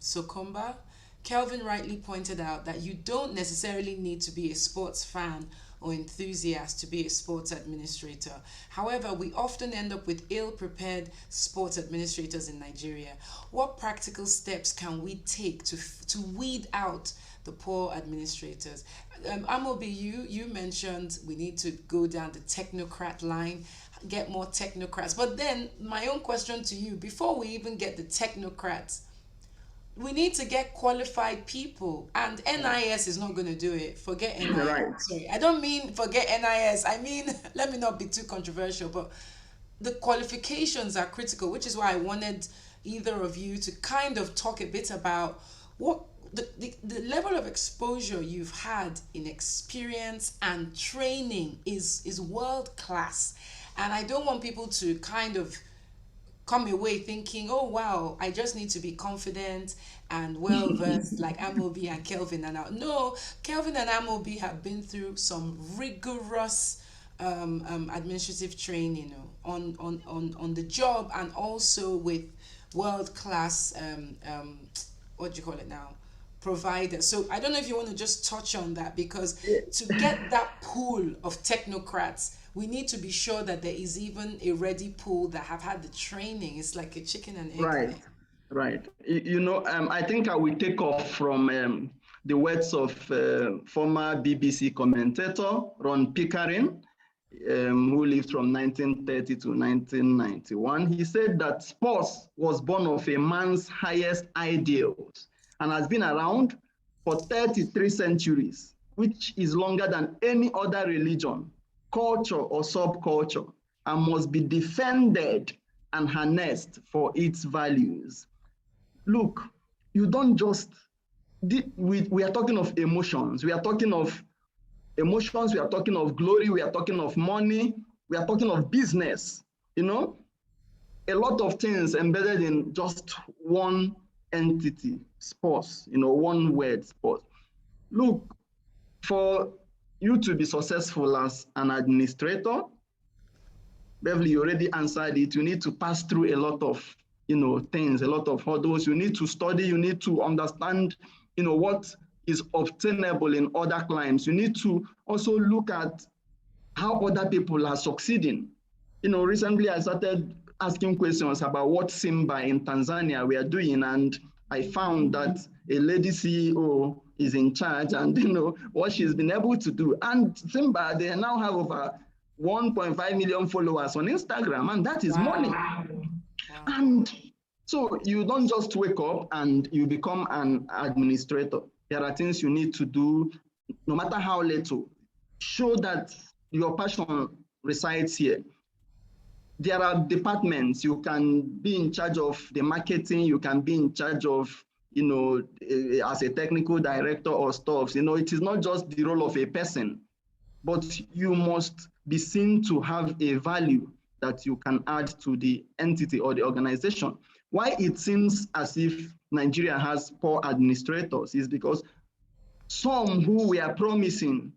Sokomba. Kelvin rightly pointed out that you don't necessarily need to be a sports fan or enthusiast to be a sports administrator. However, we often end up with ill-prepared sports administrators in Nigeria. What practical steps can we take to weed out the poor administrators? Amobi, you mentioned we need to go down the technocrat line, get more technocrats. But then my own question to you, before we even get the technocrats, we need to get qualified people, and NIS is not going to do it. Forget NIS. Right. Sorry, I don't mean forget NIS. I mean, let me not be too controversial, but the qualifications are critical, which is why I wanted either of you to kind of talk a bit about what the level of exposure you've had in experience and training is world class. And I don't want people to kind of come away thinking, oh wow, I just need to be confident and well versed like Amobi and Kelvin and now. No, Kelvin and Amobi have been through some rigorous administrative training, on the job, and also with world class what do you call it now, provider. So I don't know if you want to just touch on that, because to get that pool of technocrats, we need to be sure that there is even a ready pool that have had the training. It's like a chicken and egg Right, thing. right. I think I will take off from the words of former BBC commentator Ron Pickering, who lived from 1930 to 1991. He said that sports was born of a man's highest ideals and has been around for 33 centuries, which is longer than any other religion, culture, or subculture, and must be defended and harnessed for its values. Look, you don't just, we are talking of emotions, we are talking of emotions, we are talking of glory, we are talking of money, we are talking of business, a lot of things embedded in just one entity, sports, one word, sports. Look, for you to be successful as an administrator, Beverly, you already answered it. You need to pass through a lot of, things, a lot of hurdles. You need to study. You need to understand, what is obtainable in other climes. You need to also look at how other people are succeeding. Recently I started asking questions about what Simba in Tanzania were doing, and I found that a lady CEO is in charge, and what she's been able to do. And Simba, they now have over 1.5 million followers on Instagram, and that is money. Wow. And so you don't just wake up and you become an administrator. There are things you need to do, no matter how little. Show that your passion resides here. There are departments. You can be in charge of the marketing. You can be in charge of, as a technical director or stuff. It is not just the role of a person, but you must be seen to have a value that you can add to the entity or the organization. Why it seems as if Nigeria has poor administrators is because some who were promising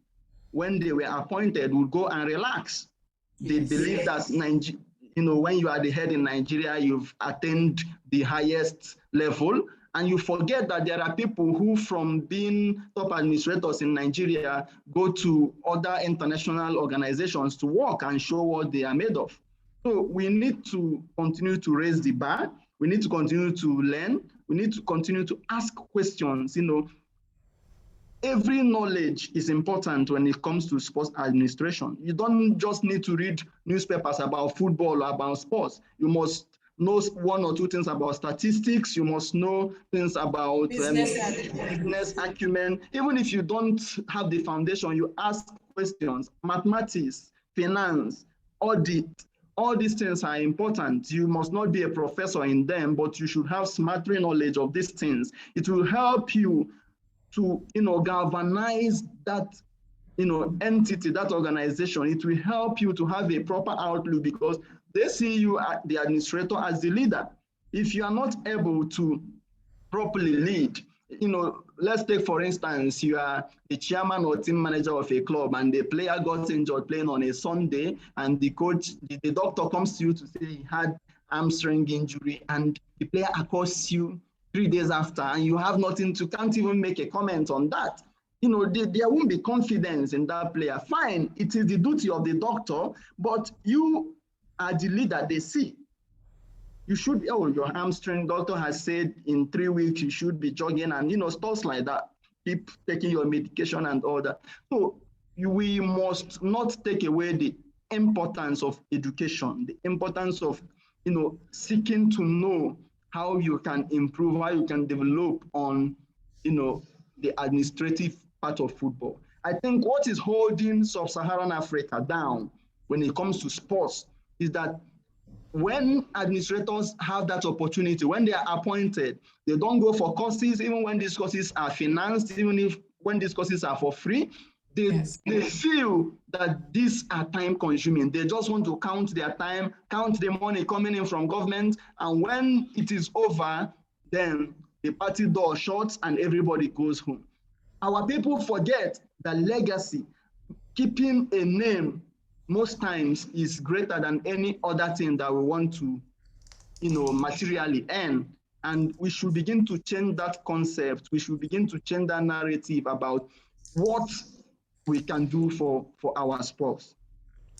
when they were appointed would go and relax. They believe that when you are the head in Nigeria, you've attained the highest level, and you forget that there are people who, from being top administrators in Nigeria, go to other international organizations to work and show what they are made of. So we need to continue to raise the bar. We need to continue to learn. We need to continue to ask questions. Every knowledge is important when it comes to sports administration. You don't just need to read newspapers about football or about sports. You must know one or two things about statistics. You must know things about business acumen. Even if you don't have the foundation, you ask questions. Mathematics, finance, audit, all these things are important. You must not be a professor in them, but you should have smattering knowledge of these things. It will help you to galvanize that entity, that organization. It will help you to have a proper outlook because they see you, the administrator, as the leader. If you are not able to properly lead, let's take, for instance, you are the chairman or team manager of a club and the player got injured playing on a Sunday, and the coach, the doctor comes to you to say he had hamstring injury, and the player accosts you 3 days after, and you have nothing to, can't even make a comment on that. There won't be confidence in that player. Fine, it is the duty of the doctor, but you are the leader they see. You should, your hamstring, doctor has said in 3 weeks you should be jogging, and stuff like that. Keep taking your medication and all that. So we must not take away the importance of education, the importance of seeking to know how you can improve, how you can develop on the administrative part of football. I think what is holding sub-Saharan Africa down when it comes to sports is that when administrators have that opportunity, when they are appointed, they don't go for courses, even when these courses are financed, when these courses are for free. They feel that these are time consuming. They just want to count their time, count the money coming in from government, and when it is over, then the party door shuts and everybody goes home. Our people forget that legacy, keeping a name, most times is greater than any other thing that we want to, materially earn. And we should begin to change that concept. We should begin to change that narrative about what we can do for our sports.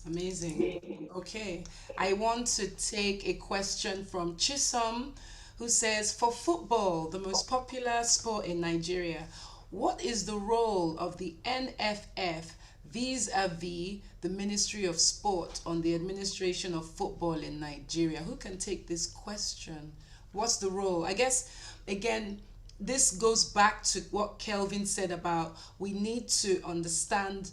Amazing. Okay. I want to take a question from Chisom, who says, for football, the most popular sport in Nigeria, what is the role of the NFF vis-a-vis the Ministry of Sport on the administration of football in Nigeria? Who can take this question? What's the role? I guess, again, this goes back to what Kelvin said about we need to understand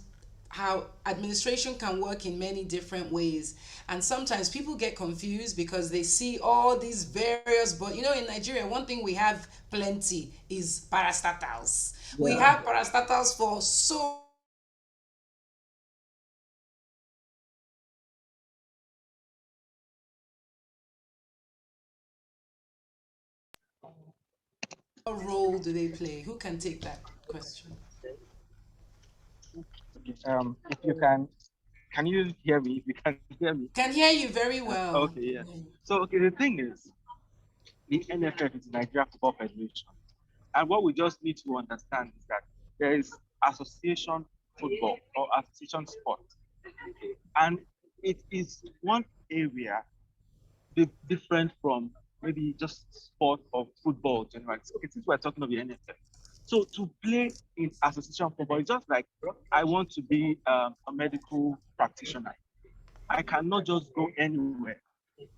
how administration can work in many different ways. And sometimes people get confused because they see all these various, but in Nigeria, one thing we have plenty is parastatals. Yeah. We have parastatals for so What role do they play? Who can take that question? Okay, if you can you hear me? If you can hear me, Can hear you very okay, well. yeah. So, okay, the thing is, the NFF is the Nigeria Football Federation, and what we just need to understand is that there is association football or association sport, and it is one area different from maybe just sport or football generally. So, okay, since we're talking about the NFF, so to play in association football, it's just like I want to be a medical practitioner. I cannot just go anywhere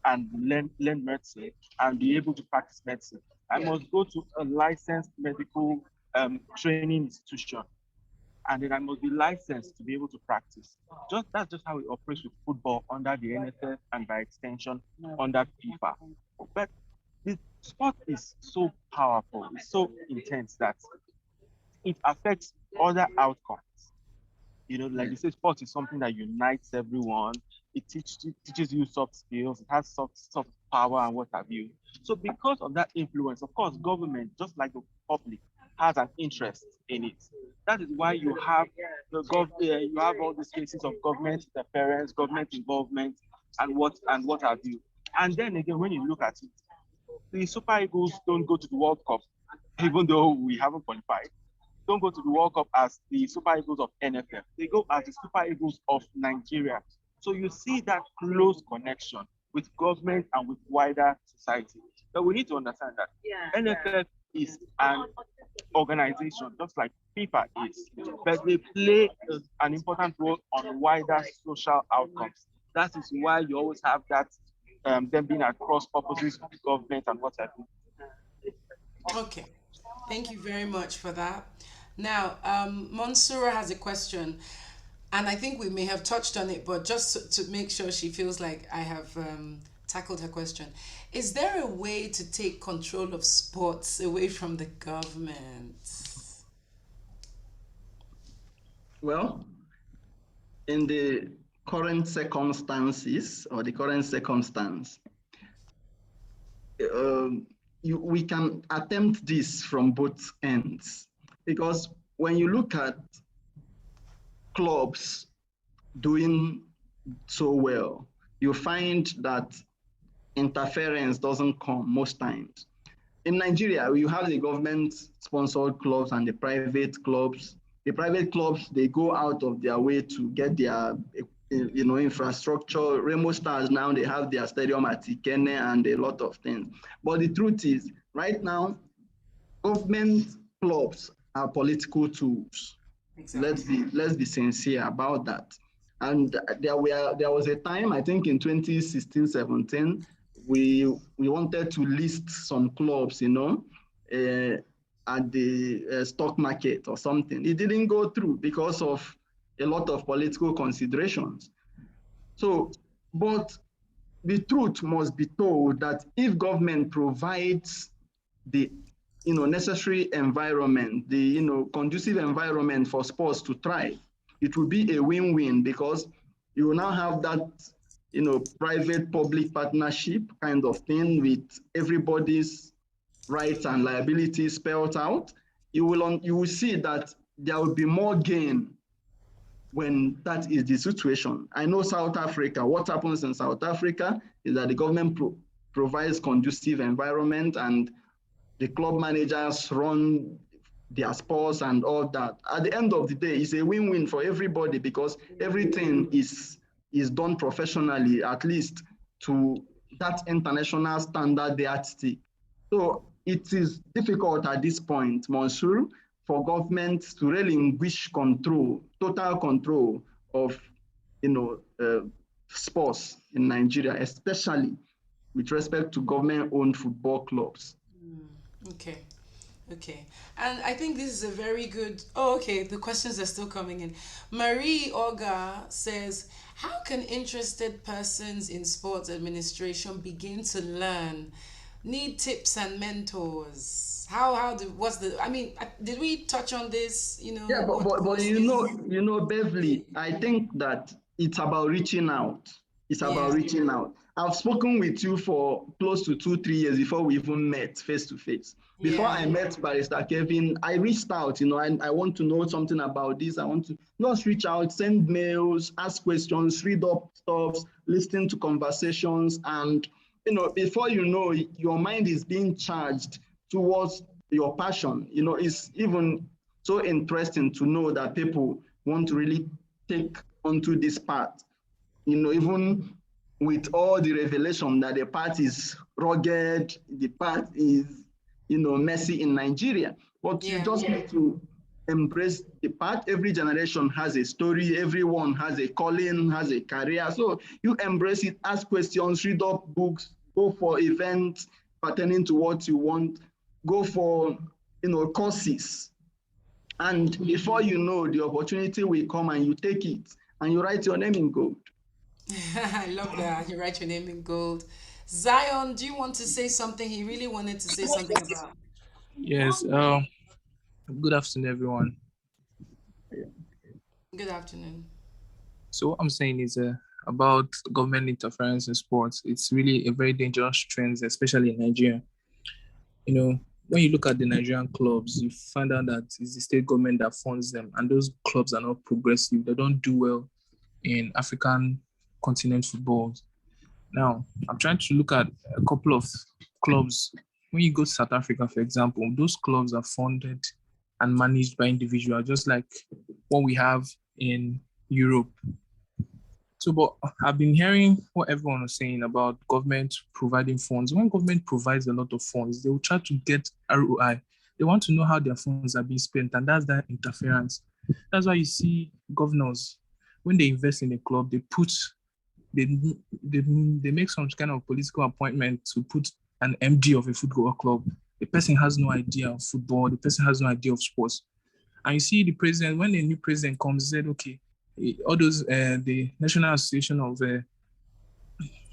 and learn medicine and be able to practice medicine. I must go to a licensed medical training institution, and then I must be licensed to be able to practice. That's just how it operates with football under the NFF and by extension under FIFA. But the sport is so powerful, it's so intense that it affects other outcomes. You know, like you say, sport is something that unites everyone. It teaches you soft skills. It has soft power and what have you. So because of that influence, of course, government, just like the public, has an interest in it. That is why you have you have all these cases of government interference, government involvement, and what have you. And then again, when you look at it, the Super Eagles don't go to the World Cup, even though we haven't qualified, don't go to the World Cup as the Super Eagles of NFF. They go as the Super Eagles of Nigeria. So you see that close connection with government and with wider society. But we need to understand that NFF is an organization, just like FIFA is, but they play an important role on wider social outcomes. That is why you always have that them being at cross purposes with government and what have you. Okay. Thank you very much for that. Now, Monsura has a question, and I think we may have touched on it, but just to make sure she feels like I have tackled her question. Is there a way to take control of sports away from the government? Well, in the current circumstances or the current circumstance, we can attempt this from both ends, because when you look at clubs doing so well, you find that interference doesn't come most times. In Nigeria, you have the government-sponsored clubs and the private clubs. The private clubs, they go out of their way to get their infrastructure. Rainbow Stars now, they have their stadium at Ikene and a lot of things. But the truth is, right now, government clubs are political tools. Exactly. Let's be sincere about that. And there was a time, I think in 2016-17, we wanted to list some clubs, at the stock market or something. It didn't go through because of a lot of political considerations. So, but the truth must be told that if government provides the necessary environment, the conducive environment for sports to thrive, it will be a win-win, because you will now have that private-public partnership kind of thing with everybody's rights and liabilities spelled out. You will see that there will be more gain when that is the situation. I know South Africa, what happens in South Africa is that the government provides conducive environment, and the club managers run their sports and all that. At the end of the day, it's a win-win for everybody, because everything is done professionally, at least to that international standard yardstick. So it is difficult at this point, Monsieur, for government to relinquish control, total control of sports in Nigeria, especially with respect to government-owned football clubs. Okay. Okay. And I think this is a very good. Oh, okay. The questions are still coming in. Marie Oga says, how can interested persons in sports administration begin to learn? Need tips and mentors. What's the, I mean, did we touch on this? Yeah, but what Beverly, I think that it's about reaching out. It's about reaching out. I've spoken with you for close to 2, 3 years before we even met face to face. Before I met Barrister Kelvin, I reached out, I want to know something about this. I want to just reach out, send mails, ask questions, read up stuff, listen to conversations. And, before you know, your mind is being charged towards your passion. It's even so interesting to know that people want to really take onto this path. Even with all the revelation that the path is rugged, the path is, messy in Nigeria. But you just need to embrace the path. Every generation has a story. Everyone has a calling, has a career. So you embrace it, ask questions, read up books, go for events pertaining to what you want, go for, courses. And before you know, the opportunity will come and you take it and you write your name in gold. I love that. You write your name in gold. Zion, do you want to say something? He really wanted to say something about. Yes. Good afternoon, everyone. Good afternoon. So what I'm saying is about government interference in sports. It's really a very dangerous trend, especially in Nigeria. When you look at the Nigerian clubs, you find out that it's the state government that funds them, and those clubs are not progressive. They don't do well in African continent football. Now, I'm trying to look at a couple of clubs. When you go to South Africa, for example, those clubs are funded and managed by individuals, just like what we have in Europe. So, but I've been hearing what everyone was saying about government providing funds. When government provides a lot of funds, they will try to get ROI. They want to know how their funds are being spent, and that's that interference. That's why you see governors, when they invest in a club, they make some kind of political appointment to put an MD of a football club. The person has no idea of football. The person has no idea of sports. And you see the president, when a new president comes, he said, okay, all those, the National Association of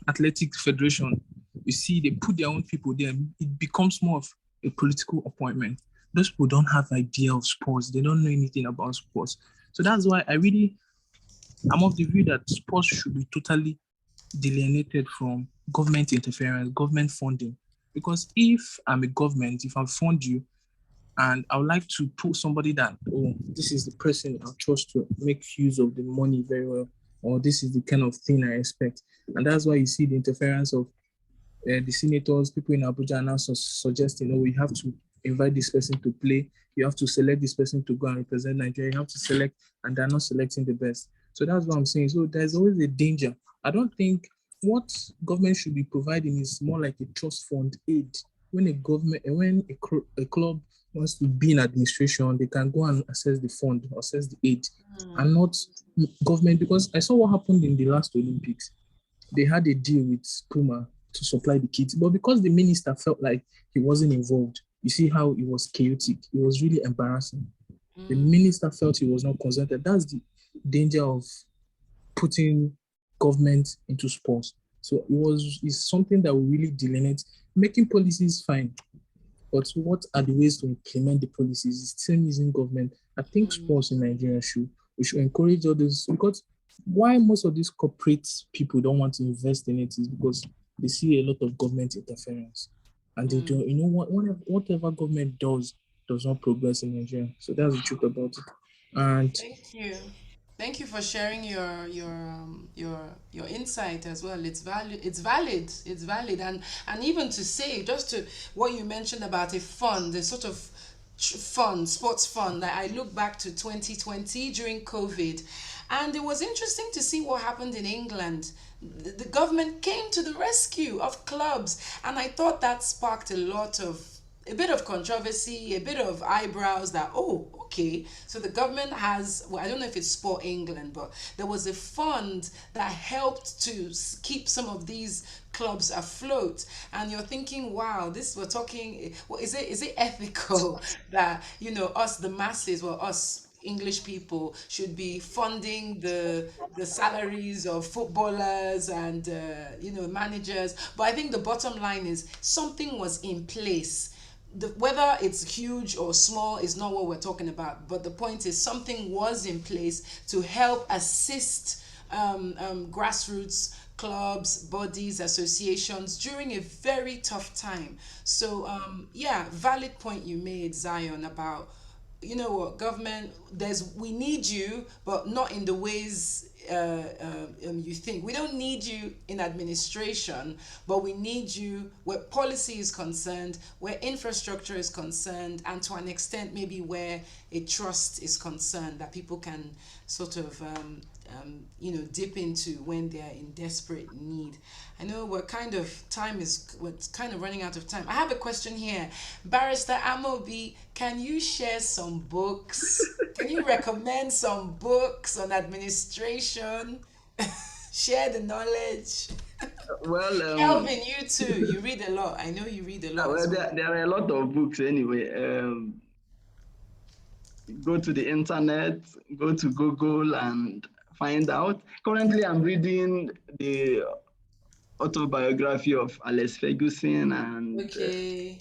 Athletic Federation, you see, they put their own people there. It becomes more of a political appointment. Those people don't have idea of sports. They don't know anything about sports. So that's why I'm of the view that sports should be totally delineated from government interference, government funding. Because if I'm a government, if I fund you, and I would like to put somebody that, this is the person I trust to make use of the money very well, or this is the kind of thing I expect. And that's why you see the interference of the senators, people in Abuja are now suggesting, we have to invite this person to play. You have to select this person to go and represent Nigeria. You have to select, and they're not selecting the best. So that's what I'm saying. So there's always a danger. I don't think what government should be providing is more like a trust fund aid. When a club wants to be in administration, they can go and access the fund, access the aid, and not government. Because I saw what happened in the last Olympics. They had a deal with Puma to supply the kits, but because the minister felt like he wasn't involved, you see how it was chaotic. It was really embarrassing. The minister felt he was not consulted. That's the danger of putting government into sports. So it's something that will really delineate. Making policies fine, but what are the ways to implement the policies? It's still using government. I think sports in Nigeria we should encourage others, because why most of these corporate people don't want to invest in it is because they see a lot of government interference, and they don't. Whatever government does not progress in Nigeria. So that's the truth about it. And Thank you for sharing your insight as well. It's valid. It's valid. It's valid. And even to say, just to what you mentioned about a fund, the sort of fund, sports fund. That I look back to 2020 during COVID, and it was interesting to see what happened in England. The government came to the rescue of clubs, and I thought that sparked a bit of controversy, a bit of eyebrows that, okay, so the government has, well, I don't know if it's Sport England, but there was a fund that helped to keep some of these clubs afloat. And you're thinking, wow, we're talking, well, is it ethical that, us, the masses, well, us English people should be funding the salaries of footballers and managers? But I think the bottom line is something was in place. Whether it's huge or small is not what we're talking about, but the point is something was in place to help assist grassroots clubs, bodies, associations during a very tough time. So, yeah, valid point you made, Zion, about, you know what, government, we need you, but not in the ways you think. We don't need you in administration, but we need you where policy is concerned, where infrastructure is concerned, and to an extent maybe where a trust is concerned that people can sort of dip into when they're in desperate need. I know we're kind of running out of time. I have a question here. Barrister Amobi, can you share some books? Can you recommend some books on administration? Share the knowledge. Well, Kelvin, you too. You read a lot. I know you read a lot well, as well. there are a lot of books anyway. Go to the internet, go to Google and find out. Currently, I'm reading the autobiography of Alex Ferguson, and Okay.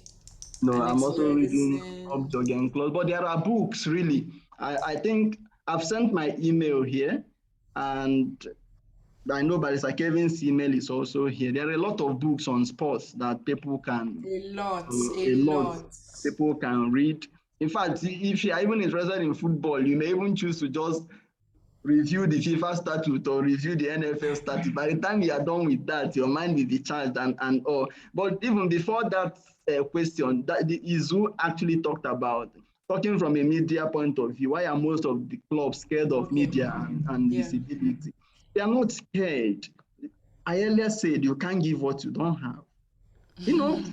I'm Alex also reading Ferguson. Up Jog Close. But there are books really. I think I've sent my email here, and I know Barrister Kevin's email is also here. There are a lot of books on sports that people can, A lot. a A lot lot. people can read. In fact, if you are even interested in football, you may even choose to just review the FIFA statute or review the NFL statute. By the time you are done with that, your mind will be charged and all. But even before that question, that the Izu actually talked about, talking from a media point of view, why are most of the clubs scared of Okay. media and Yeah. visibility? They are not scared. I earlier said you can't give what you don't have. You know,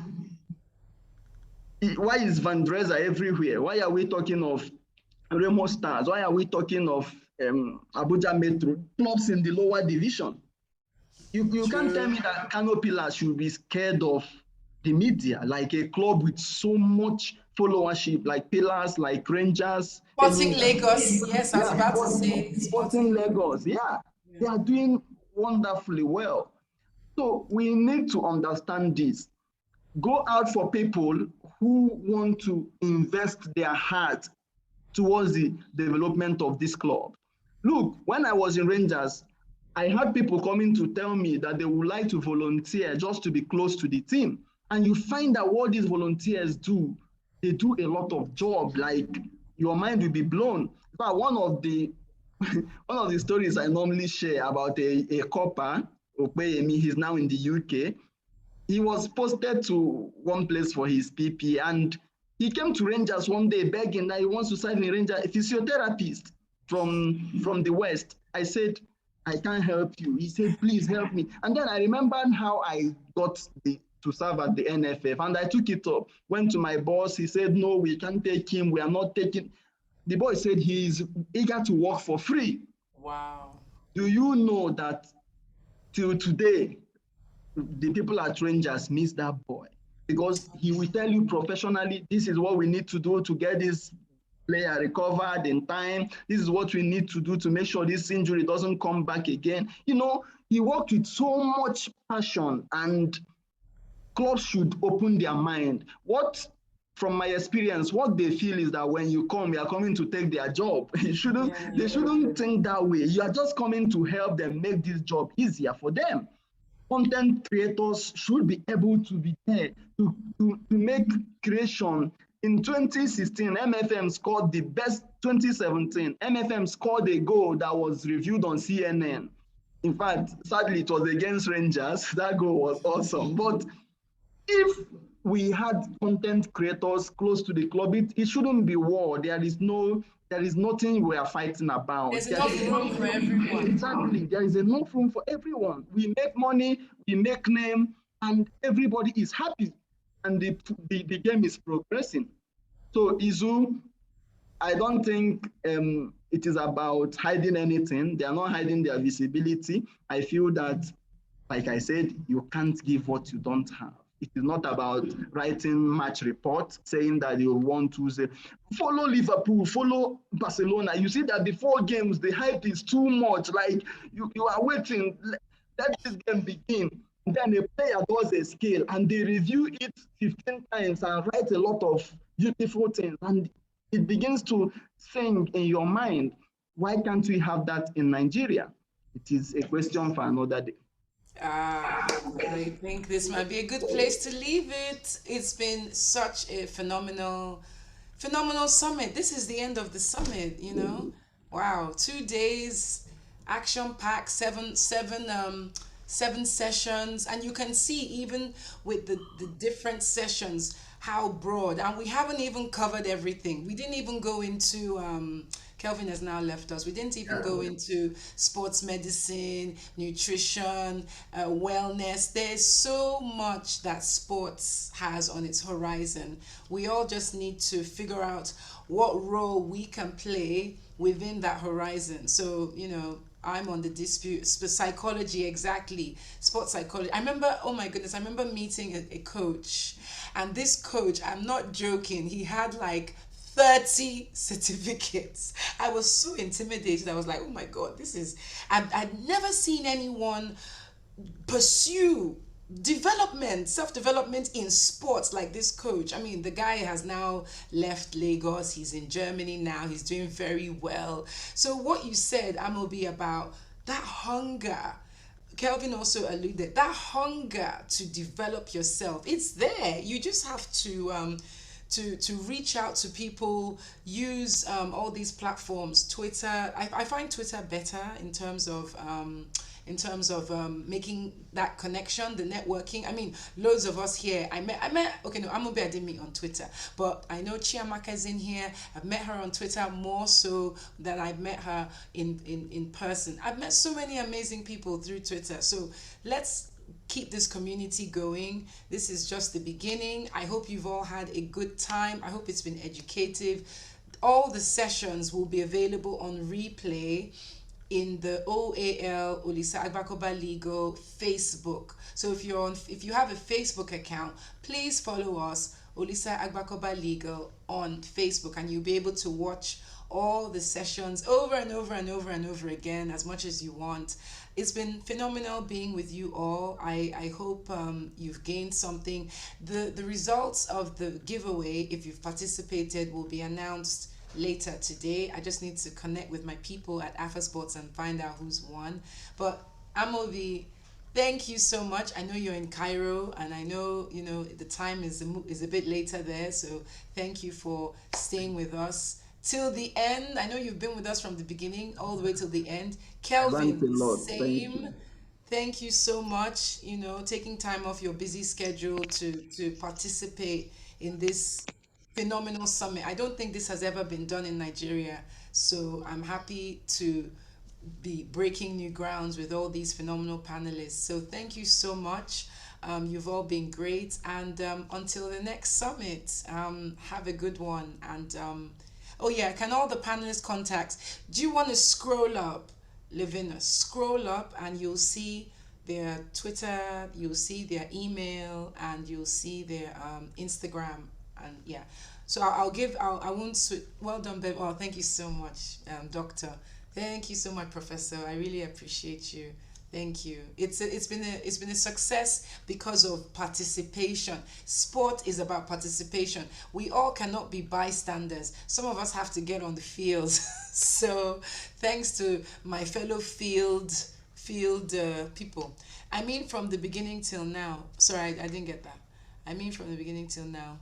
why is Van Dresser everywhere? Why are we talking of Remo Stars? Why are we talking of Abuja Metro? Clubs in the lower division. You can't tell me that Kano Pillars should be scared of the media, like a club with so much followership, like Pillars, like Rangers. Sporting Lagos. Yes, I was about to say Sporting Lagos. Yeah, they are doing wonderfully well. So we need to understand this. Go out for people who want to invest their heart towards the development of this club. Look, when I was in Rangers, I had people coming to tell me that they would like to volunteer just to be close to the team. And you find that what these volunteers do, they do a lot of job, like your mind will be blown. But one of the stories I normally share about a copper, Opeyemi, he's now in the UK. He was posted to one place for his PP, and he came to Rangers one day begging that he wants to sign a Ranger, a physiotherapist from the West. I said, I can't help you. He said, please help me. And then I remembered how I got to serve at the NFF, and I took it up. Went to my boss. He said, no, we can't take him. We are not taking. The boy said he is eager to work for free. Wow. Do you know that till today, the people at Rangers miss that boy? Because he will tell you professionally, this is what we need to do to get this player recovered in time. This is what we need to do to make sure this injury doesn't come back again. He worked with so much passion, and clubs should open their mind. From my experience, what they feel is that when you come, you are coming to take their job. They shouldn't think that way. You are just coming to help them make this job easier for them. Content creators should be able to be there to make creation. In 2016, MFM scored the best. 2017, MFM scored a goal that was reviewed on CNN. In fact, sadly, it was against Rangers. That goal was awesome. But if we had content creators close to the club, it shouldn't be war. There is nothing we are fighting about. There's enough room for everyone. Exactly. There is enough room for everyone. We make money, we make name, and everybody is happy. And the game is progressing. So Izu, I don't think it is about hiding anything. They are not hiding their visibility. I feel that, like I said, you can't give what you don't have. It is not about writing match reports saying that you want to say, follow Liverpool, follow Barcelona. You see that before games, the hype is too much. Like you are waiting, let this game begin. And then a player does a scale and they review it 15 times and write a lot of beautiful things. And it begins to sing in your mind. Why can't we have that in Nigeria? it is a question for another day. I think this might be a good place to leave it. It's been such a phenomenal summit. This is the end of the summit, you know. Wow, 2 days, action packed, seven sessions, and you can see even with the different sessions how broad. And we haven't even covered everything. We didn't even go into Kelvin has now left us. We didn't even go into sports medicine, nutrition, wellness. There's so much that sports has on its horizon. We all just need to figure out what role we can play within that horizon. So, you know, I'm on the dispute psychology, exactly, sports psychology. I remember, oh my goodness, I remember meeting a coach, and this coach, I'm not joking, he had like 30 certificates. I was so intimidated. I was like, oh my God, I'd never seen anyone pursue self-development in sports like this coach. I mean, the guy has now left Lagos. He's in Germany now. He's doing very well. So what you said, Amobi, about that hunger, Kelvin also alluded, that hunger to develop yourself, it's there. You just have to reach out to people, use all these platforms. Twitter, I find Twitter better in terms of making that connection, the networking. I mean, loads of us here. Okay, no, Amobi I didn't meet on Twitter, but I know Chiamaka's in here. I've met her on Twitter more so than I've met her in person. I've met so many amazing people through Twitter. So let's keep this community going. This is just the beginning. I hope you've all had a good time. I hope it's been educative. All the sessions will be available on replay in the OAL Olisa Agbakoba Legal Facebook. So if you have a Facebook account, please follow us, Olisa Agbakoba Legal, on Facebook, and you'll be able to watch all the sessions over and over and over and over again as much as you want. It's been phenomenal being with you all. I hope you've gained something. The results of the giveaway, if you've participated, will be announced later today. I just need to connect with my people at AFA Sports and find out who's won. But Amobi, thank you so much. I know you're in Cairo, and I know, you know, the time is a bit later there. So thank you for staying with us till the end. I know you've been with us from the beginning all the way till the end. Thanks a Kelvin, lot. same. Thank you so much, you know, taking time off your busy schedule to participate in this phenomenal summit. I don't think this has ever been done in Nigeria. So I'm happy to be breaking new grounds with all these phenomenal panelists. So thank you so much. You've all been great. And until the next summit, have a good one. And oh yeah, can all the panelists contact? Do you want to scroll up, Levina? Scroll up and you'll see their Twitter, you'll see their email, and you'll see their Instagram. And yeah, so I won't switch. Well done, babe. Oh, thank you so much, doctor. Thank you so much, professor. I really appreciate you. Thank you. It's been a success because of participation. Sport is about participation. We all cannot be bystanders. Some of us have to get on the field. So thanks to my fellow field people. I mean, from the beginning till now. Sorry, I didn't get that. I mean, from the beginning till now.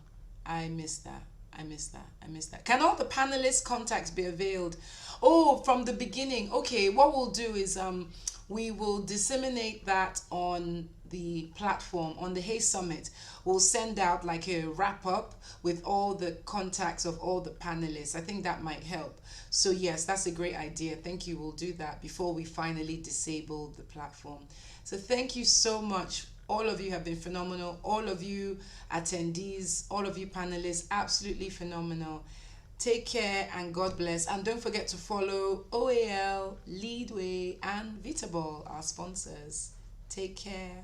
I missed that. I missed that. Can all the panelists' contacts be availed? Oh, from the beginning. Okay, what we'll do is we will disseminate that on the platform, on the Hay Summit. We'll send out like a wrap up with all the contacts of all the panelists. I think that might help. So yes, that's a great idea. Thank you. We'll do that before we finally disable the platform. So thank you so much. All of you have been phenomenal. All of you attendees, all of you panelists, absolutely phenomenal. Take care and God bless. And don't forget to follow OAL, Leadway, and Vitaball, our sponsors. Take care.